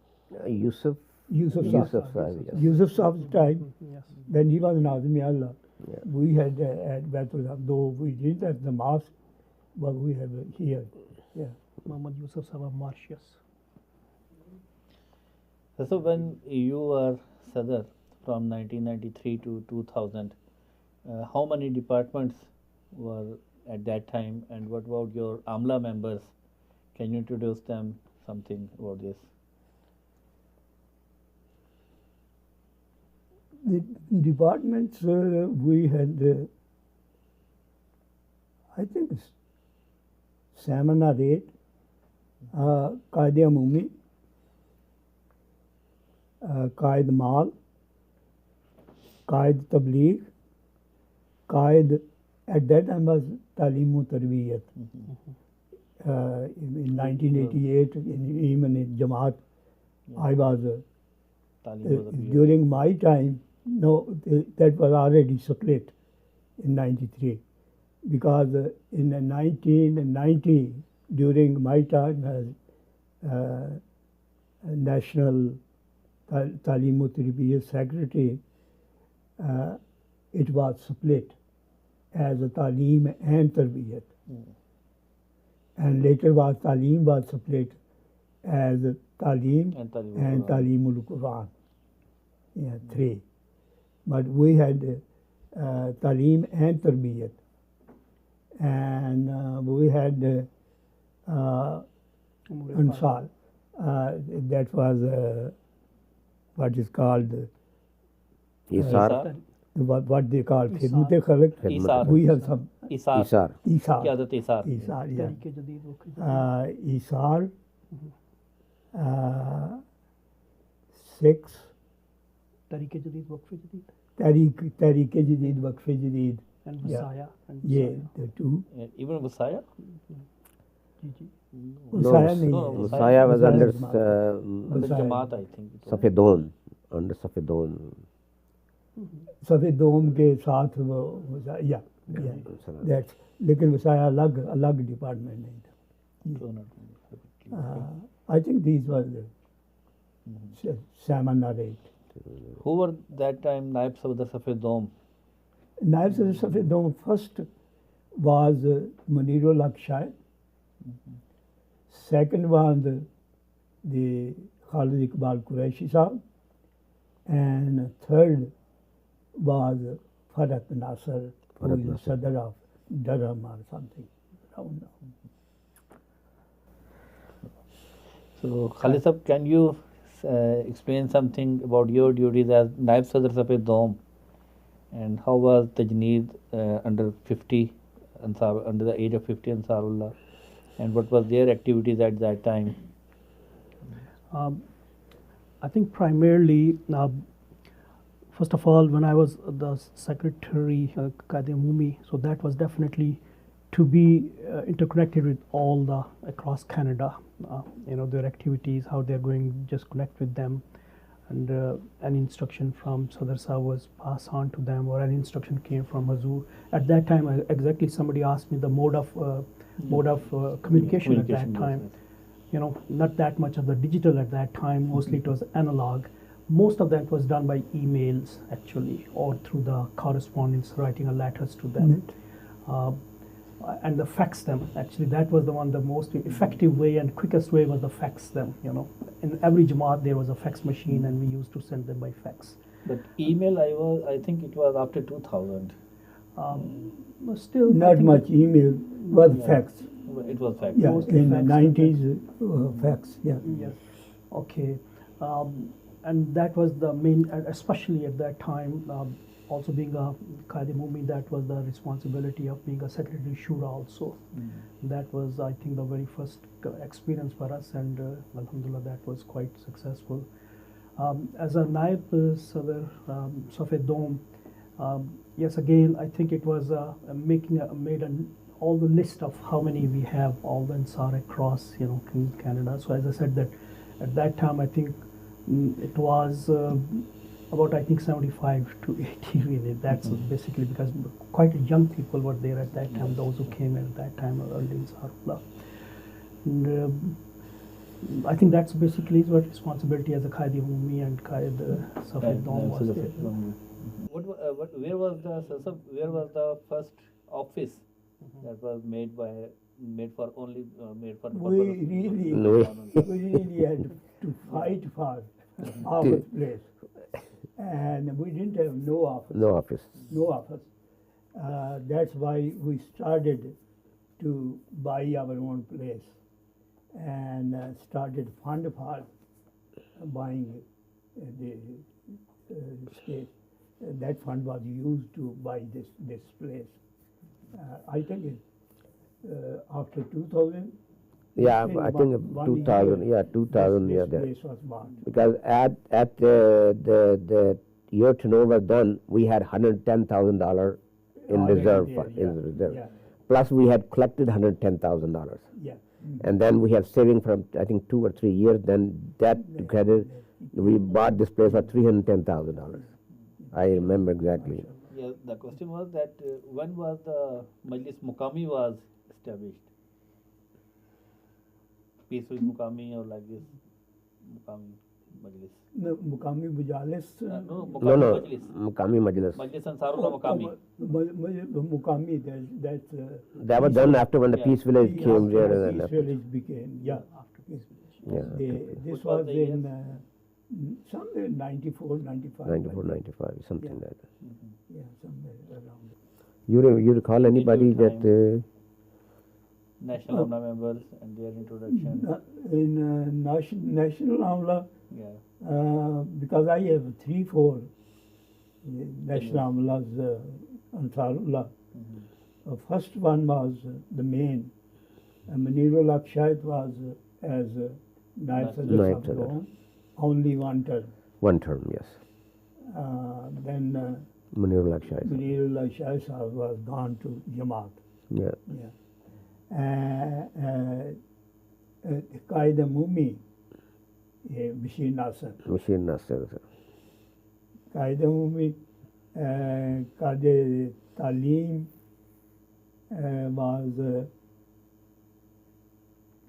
Yusuf.
Yusuf
Yusuf
Sahib.
Sahib, yes.
Yusuf Sahib's time,
Yes.
when he was Nazmi Allah.
Yeah.
We had at Baitul Islam, though we didn't have the mosque, but we have it here. Yeah.
Muhammad Yusuf Sahib of Mauritius.
So when you were Sadr from 1993 to 2000, how many departments were at that time, and what about your AMLA members? Can you introduce them something about this?
The departments we had, I think, 7 or 8. Qaid Amumi, Qaid Mal, Qaid Tabligh, Qaid, at that time was Talim و Tarbiyat. In 1988, even in Jamaat, I was, during my time, no, that was already split in 93. Because in 1990, during my time as National Talim و Tarbiyat Secretary, it was split as a Talim and Tarbiyat. And later was Talim was split as Talim and Talimul Quran. Yeah, 3. But we had Talim and Tarbiyat. And we had Ansar. That was what is called
Isar.
what they call Khidmat Khalq.
Isar.
We have some
Isar.
Isar.
Qiyadat Isar.
Isar, yeah.
तहरीक जदीद वो खिदमत।
Isar, 6,
तहरीक जदीद वक्फ जदीद
Tariq Jadid, Waqf Jadid.
and
Yeah.
Wasaya and
Yeah,
Wasaya।
the 2.
Even Wasaya?
Ji ji
Usaya nahi
no,
hai.
Usaya was
Usaya
under
is Jamaat.
Under
Wasaya.
Jamaat, I think. it was.
Safedon, under Safedon.
सफेद दोम के साथ वो yeah, that's, लेकिन वसाया अलग department नहीं था।
So not-
I think these were the 7 or 8.
Who were that time Naibs of the Safed Dome?
Naibs of the Safed Dome first was Munirul Haq Shah. Second was the Khalid Iqbal Qureshi Sahib. And third was Farhat Nasser, who is the Sadr of Durham or something. I don't know.
So, Khalid Sahab, can you explain something about your duties as Naib Sadr Safed Dome, and how was Tajneed under 50, under the age of 50 Ansarullah, and what was their activities at that time?
I think primarily, first of all, when I was the secretary, Qaid Amumi, so that was definitely to be interconnected with all the across Canada, their activities, how they're going, just connect with them, and an instruction from Sadr Sahib was passed on to them, or an instruction came from Hazur. At that time, exactly somebody asked me the mode of communication at that time. Not that much of the digital at that time, mostly it was analog. Most of that was done by emails actually, or through the correspondence, writing letters to them. And the fax them, actually that was the most effective way and quickest way was the fax them. In every Jamaat there was a fax machine and we used to send them by fax.
But email, I think it was after 2000.
Still
Not much email, was fax.
It was fax.
Yeah,
Mostly
in the
fax.
90s, fax, yeah.
Yes. Okay. And that was the main, especially at that time, also being a Qaid Amumi, that was the responsibility of being a secretary shura also. That was, I think, the very first experience for us, and alhamdulillah, that was quite successful. As a Naib Sadr Safed Dome, yes, again, I think it was all the list of how many we have, all the Ansar across, Canada. So as I said that at that time, I think it was about, I think, 75 to 80 really. That's basically because quite young people were there at that time, those who came at that time, early Ansarullah. And I think that's basically what responsibility as a Qaid Amumi and Qaid Safed Dome was there.
Where was the first office that was made for
We really had to fight for office place, and we didn't have no office.
No office.
No office. That's why we started to buy our own place and started fund for buying the space. That fund was used to buy this place. I think after 2000.
Yeah,
within
I think
one
2000.
year,
Yeah, 2000.
This
Yeah, there.
place was bought.
Because at the year turnover was done, we had $110,000 in
Already
reserve
there,
fund,
yeah,
in reserve.
yeah.
Plus we had collected $110,000.
Yeah.
And then we have saving from I think 2 or 3 years. Then that together, we bought this place for $310,000. I remember exactly.
Yeah, the question was that when was the Majlis Muqami was established? Peaceful Muqami or like this Muqami Majlis?
No, Muqami Majalis.
No,
No,
Muqami
no,
Majlis.
Muqami Majlis.
Majlis Ansarullah Muqami.
Muqami, that's.
That was done after when the
Yeah.
Peace Village came there.
After
And
Peace
after.
Village became, yeah. After Peace Village.
Yeah,
This
Which
was
was the
in
years?
somewhere 94, 95.
94, 95, something
Yeah.
like that.
Yeah, somewhere around.
You recall anybody
your
that?
National Amla members and their introduction.
In National Amla,
Yeah.
because I have 3-4 National Amlas, Ansarullah. First one was the main. Manirul Akshayat was as Naib Sadr
Naib Sadr.
Sabron, only one term.
One term, yes.
Then
Munirul Akshai.
Manirul Akshayat was gone to Jamaat.
Yeah.
Yeah. Qaid Mumi, Bashir Nasser.
Machine Nasser.
Qaid Mumi, Qaid Talim was,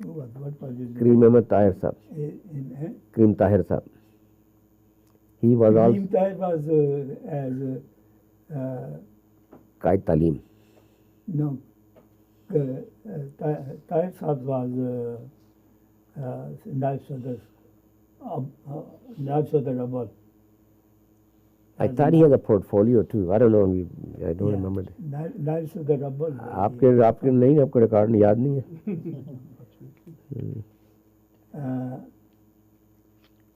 what was his
Kareem
name?
Ahmed Tahir Sahib.
In,
Kareem Tahir Sahib. He was also
Kareem Tahir was as,
Qaid Talim.
no, Tahir Sahib was Naib Sadr, Naib Sadr Awal.
I thought he had a portfolio too. I don't know. I don't
Yeah.
remember.
Naib Sadr Awal.
आपके नहीं आपको record याद नहीं है.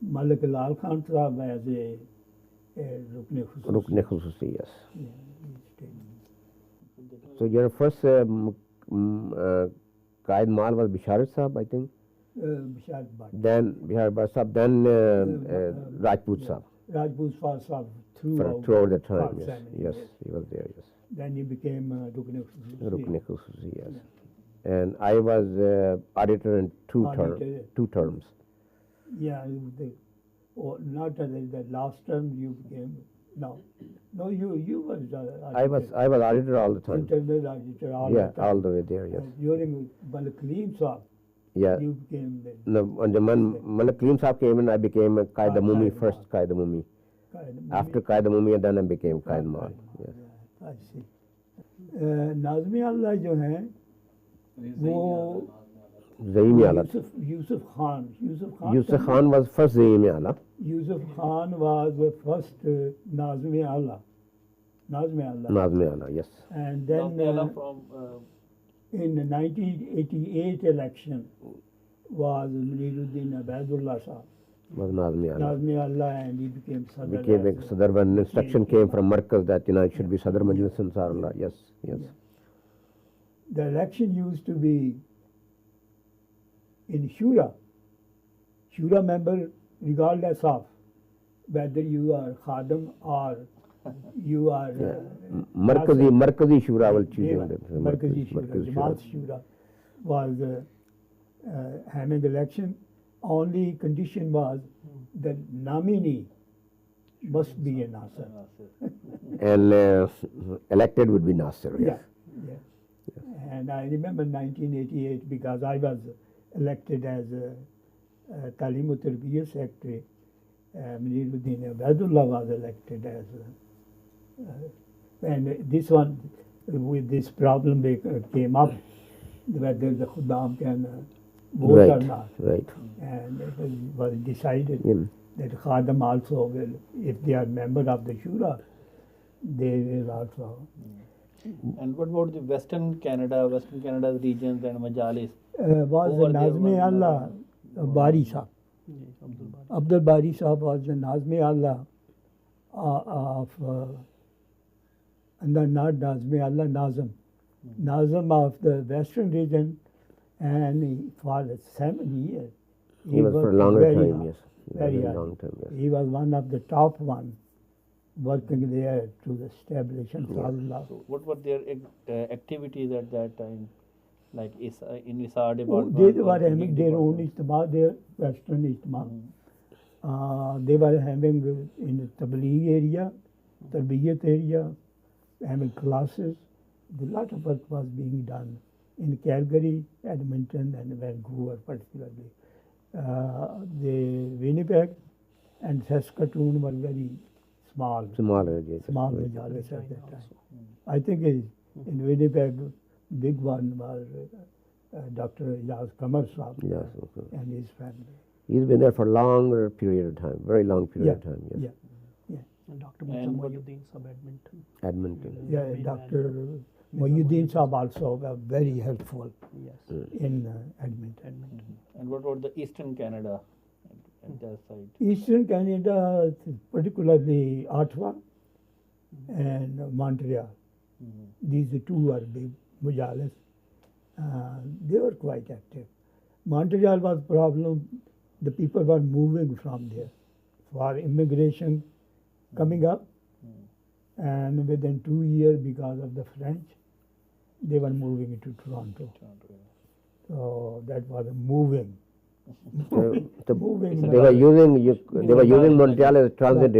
Malik Lal Khan Sahib as a Rukne Khusus.
रुकने खुसूसी, yes.
Yeah, he stayed.
So your first Qaid Mal was Bisharat Sahib, I think.
Bishar Bhatt.
Then Bihar Bhatt Sahib. Then Rajput Sahib.
Rajput Sahib
Throughout
throughout
the time,
for
yes.
7
Yes,
years.
he was there, yes.
Then he became Rukne Khusus.
Rukne Khususi, yes. And I was auditor in two terms.
Yeah, not the last term you became. No, you were.
I was auditor all the time.
internal auditor all
Yeah,
the time.
all the way there, yes.
During Balakaleem Sahib,
Yeah.
you became the
No, when Kareem Sahib came in, I became a Qaid Mumi, first Qaid Mumi. After Qaid Mumi, and then I became Qaid Mal. Yes.
I see. Nazmi अल्लाह जो हैं वो
Zaim Ala.
Yusuf Khan.
Yusuf Khan was first Zaim Ala.
Yusuf Khan was the first Nazmi Allah.
Nazmi Ala, yes.
And then
From
in the 1988 election was Muniruddin Abadullah Sahib.
Was Nazmi Ala.
Nazmi Allah, and he became Sadr.
Became a Sadr when instruction came from Markaz that it should be Sadr Majlis Ansarullah. Yes, yes.
The election used to be in Shura. Shura member, regardless of whether you are Khadam or you are
Markazi Shura will choose him.
Markazi Shura, Jamaat Shura was having election. Only condition was the nominee must be a Nasser.
And elected would be Nasser.
Yeah,
Yes.
yeah. And I remember 1988 because I was elected as Talim Tarbiyya Secretary. Muniruddin Abadullah was elected as and this one, with this problem came up whether the Khuddam can vote or not.
Right.
And it was decided
Yeah.
that Khadam also will, if they are member of the Shura, they will also.
And what about the Western Canada's regions and Majalis?
Was
Who were there?
Nazmi Allah Bari Sahib. Abdul Bari Sahib was the Nazmi Allah of, not Nazmi Allah, Nazim. Nazim of the Western region, and for 7 years.
He was for a
worked
longer
very
time,
hard,
yes.
Very hard.
long time, yes.
He was one of the top one working there to establish Ansarullah.
So what were their activities at that time? Like in Isar
Oh,
department?
they
or
were
Tariq
having their own
department?
ijtima, their Western ijtima. They were having in the Tabligh area, Tarbiyat area, having classes. A lot of work was being done in Calgary, Edmonton, and Vancouver particularly. The Winnipeg and Saskatoon were very small
Smaller, yes.
majalis at that time. I think in Winnipeg, big one was Dr. Yaz Kamar Sahib
Yes, okay.
and his family.
He's been there for a longer period of time, very long period of time, yes.
And Dr.
And
Musa
what-
Mohyuddin Sahib Edmonton.
Edmonton.
Yeah, Dr. Mohyuddin Sahib also were very helpful
Yes,
in Edmonton.
Edmonton.
And what about the Eastern Canada at that side?
Eastern Canada, particularly Ottawa and Montreal. These two are big mujalis. They were quite active. Montreal was problem. The people were moving from there for immigration coming up, and within 2 years, because of the French, they were moving into Toronto. So that was a moving. Moving.
They were using Montreal as transit,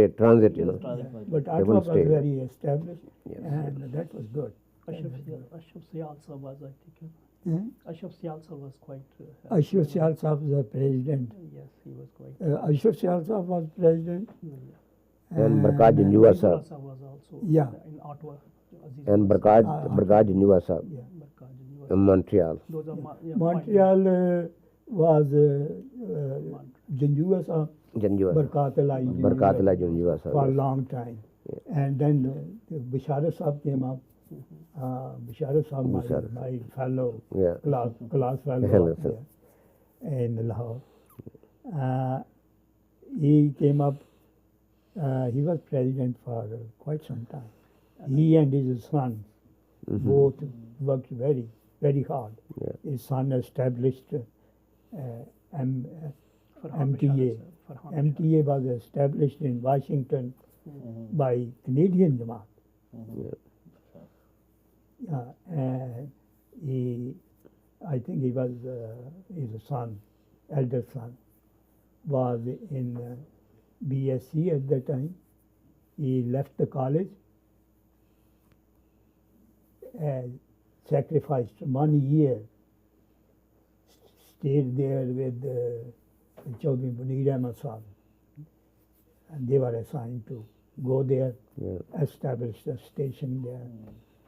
you know.
But
They
Ottawa
will
was
stay.
very established,
Yes.
and that was good.
Ashraf Syal Sahib was, I think,
Hmm?
Ashraf Syal Sahib was quite.
Ashraf Syal Sahib was the president.
Yes, he was quite.
Ashraf Syal Sahib was president.
And Barkat Janjua
Azizullah
Sahib.
Sahib was also
Yeah.
in Ottawa.
And Barkat Janjua Sahib
Yeah.
Barkat Janjua
in Montreal.
Those are
Montreal was Janjua Sahib,
Janjua Sahib.
Barkat
Allah Janjua
for a
Sahib.
long time. And then Bishara Sahib came up. Bishara Sahib,
Bishara.
my fellow,
Yeah.
class fellow
Hello,
up
sir.
there in Lahore. He came up, he was president for quite some time. He and his son both worked very, very hard.
Yeah.
His son established MTA. MTA was established in Washington by Canadian Jamaat. And I think he was, his son, elder son, was in BSc at that time. He left the college, sacrificed 1 year, stayed there with Chaudhry Munir Ahmad Sahib. And they were assigned to go there, establish the station there,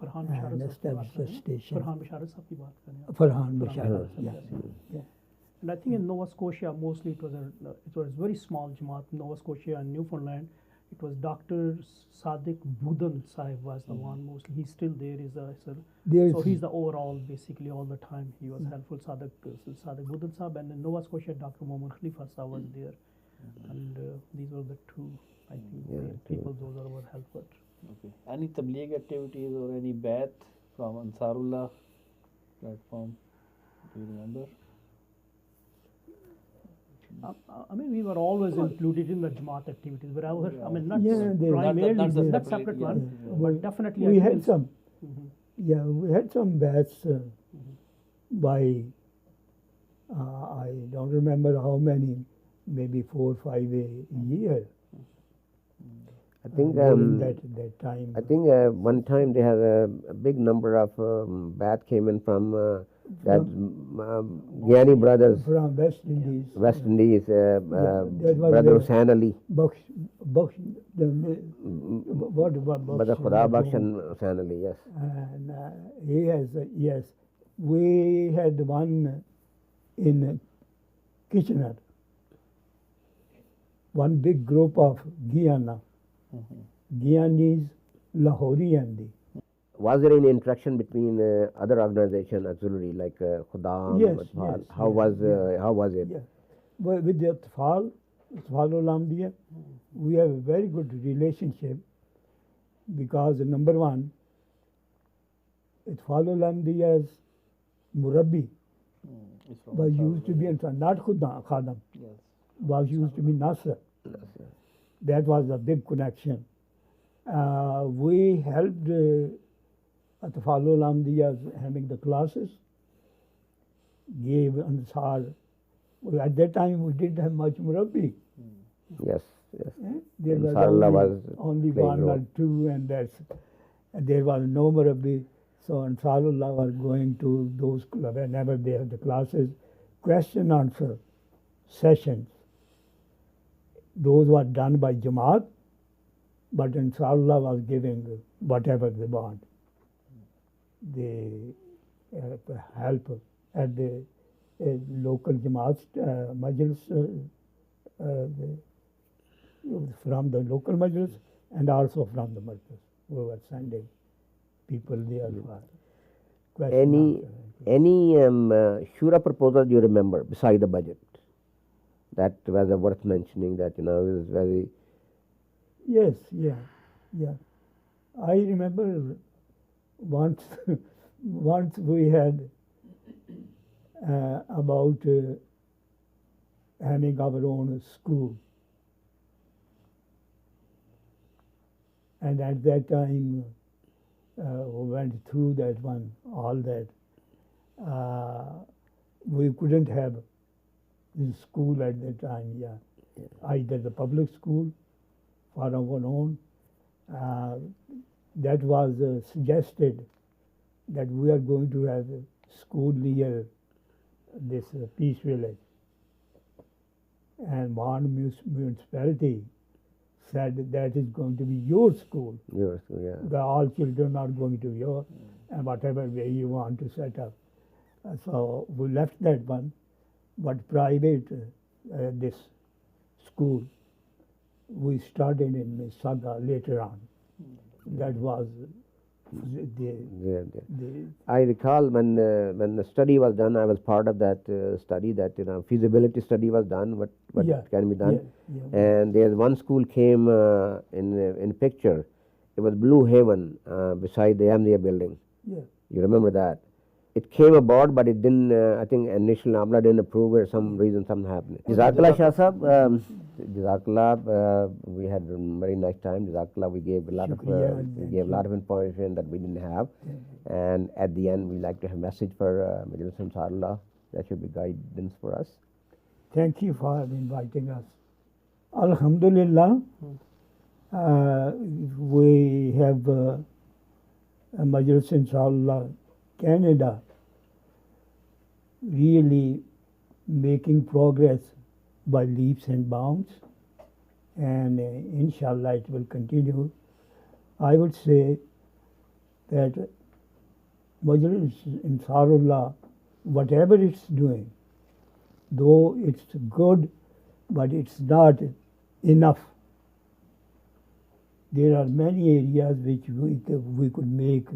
Farhan
and
Bishara
establish the station.
Farhan Bishara Sahib ki baat kar rahe hain.
Farhan Bishara, yeah. Yeah.
And I think in Nova Scotia, mostly it was very small Jamaat. Nova Scotia and Newfoundland, it was Dr. Sadiq Budan Sahib was the one mostly. He's still there. So he's the overall, basically all the time. He was helpful. Sadiq Budan Sahib, and in Nova Scotia, Dr. Mohammad Khalifa Sahib was there. And these were the two, I think, people those were helpful.
Okay. Any tabligh activities or any bath from Ansarullah platform? Do you remember?
I mean, we were always included in the Jamaat activities, wherever, I mean, not
Yeah, they-
primarily,
That's a
that's
separate,
separate
yeah.
one,
Yeah.
but definitely.
We
I
had
think
some,
Mhm.
yeah, we had some bats by, I don't remember how many, maybe 4 or 5 a year.
I think
During that time.
I think one time they had a big number of bat came in from that Gyani brothers,
From West Indies.
West Indies,
that was
brother
the-
Hussain Ali,
Baksh, what
brother Khuda Bakhsh and Hussain Ali, yes.
And he has, yes, we had one in Kitchener, one big group of Guyana, Guyanese, Lahoriandi.
was there any interaction between other organizations, auxiliary like Khudam,
Yes,
Atfal?
yes,
How
yes,
was
yeah.
how was it?
Yeah. But with the Atfal Lamdia, we have a very good relationship because number one, Atfal Lamdia's Murabbi
It's from
was
Ansarullah.
used to be not Khadam,
Yes.
was used to be Nasr. That was a big connection. We helped Atfal Lamdia's having the classes, gave Ansar. At that time, we didn't have much Murabbi.
Yes, yes.
There was
Ansarullah was
only
playing
one
role.
or two, and there was no Murabbi. So Ansarullah were going to those whenever they have the classes, question answer sessions. Those were done by Jamaat, but Ansarullah was giving whatever they want. They help at the local Jamaat Majlis from the local Majlis and also from the Majlis. We were sending people there for question
Any Shura proposal you remember beside the budget that was worth mentioning, that is very
Yes, yeah. I remember once we had about having our own school. And at that time, we went through that one, all that. We couldn't have the school at that time, yeah. Either the public school for our own. That was suggested that we are going to have a school near this Peace Village. And one municipality said that is going to be your school.
yours, yeah.
All children are going to your, and whatever way you want to set up. So we left that one, but private, this school, we started in Saga later on. That was
There. I recall when the study was done, I was part of that study. That feasibility study was done. What
Yeah,
can be done?
yeah.
And there's one school came in picture. It was Blue Haven beside the Amnia building.
Yeah.
You remember that? It came aboard, but it didn't. I think initial Amla didn't approve or some reason something happened. Jazakallah Shah Sahab. Jazakallah. We had a very nice time. Jazakallah. We gave a lot of information that we didn't have. And at the end, we like to have a message for Majlis Ansarullah. That should be guidance for us.
Thank you for inviting us. Alhamdulillah, we have a Majlis Ansarullah Canada really making progress by leaps and bounds, and inshallah it will continue. I would say that Majlis Ansarullah, whatever it's doing, though it's good, but it's not enough. There are many areas which we could make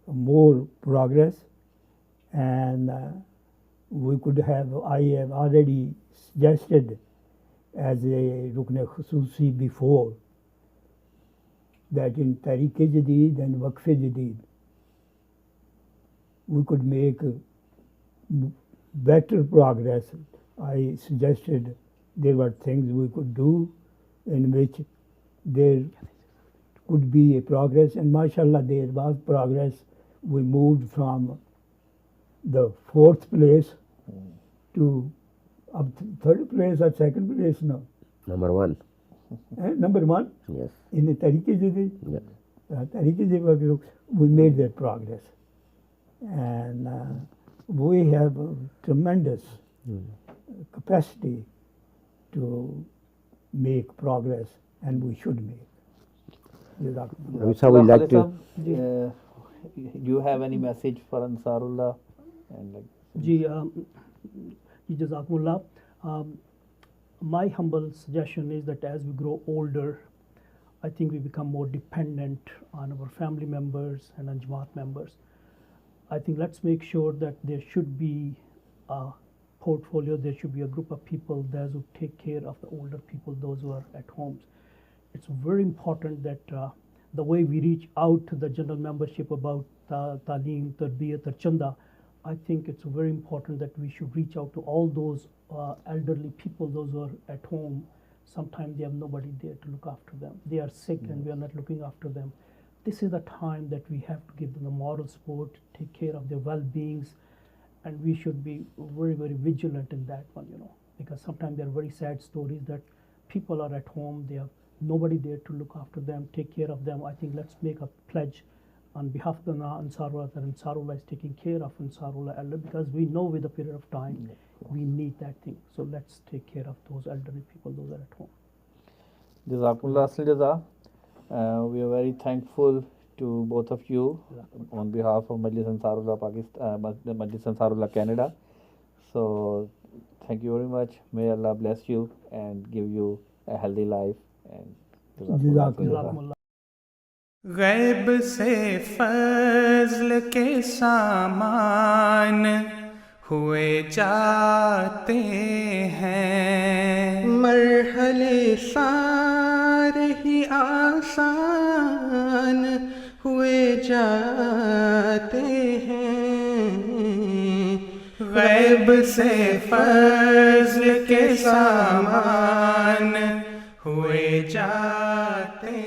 more progress, and we could have, I have already suggested as a Rukn Khususi before, that in Tariq-e Jadid and Waqf-e Jadid, we could make better progress. I suggested there were things we could do in which there could be a progress, and mashallah there was progress. We moved from the 4th place to up 3rd place or 2nd place now.
Number 1.
Number 1
Yes.
in the Tariq-e Jadid.
Yes.
Tariq-e Jadid, we made that progress. And we have a tremendous capacity to make progress, and we should make.
So we like to.
Do you have any message for Ansarullah? And
Ji, Jazakumullah. My humble suggestion is that as we grow older, I think we become more dependent on our family members and on Jamaat members. I think let's make sure that there should be a portfolio, there should be a group of people that will take care of the older people, those who are at homes. It's very important that the way we reach out to the general membership about Taaleem, Tarbiyat, or Chanda, I think it's very important that we should reach out to all those elderly people, those who are at home. Sometimes they have nobody there to look after them. They are sick and we are not looking after them. This is the time that we have to give them the moral support, take care of their well-beings, and we should be very, very vigilant in that one, because sometimes there are very sad stories that people are at home, they have nobody there to look after them, take care of them. I think let's make a pledge on behalf of the Ansarullah that Ansarullah is taking care of Ansarullah elder, because we know with a period of time we need that thing. So let's take care of those elderly people, those are at home.
Jazakumullah asl jaza. We are very thankful to both of you on behalf of Majlis Ansarullah Pakistan, Majlis Ansarullah Canada. So thank you very much. May Allah bless you and give you a healthy life. And
Jazakumullah.
गैब से फजल के सामान हुए जाते हैं,
मरहले सारे ही आसान हुए जाते हैं।
गैब से फजल के सामान हुए जाते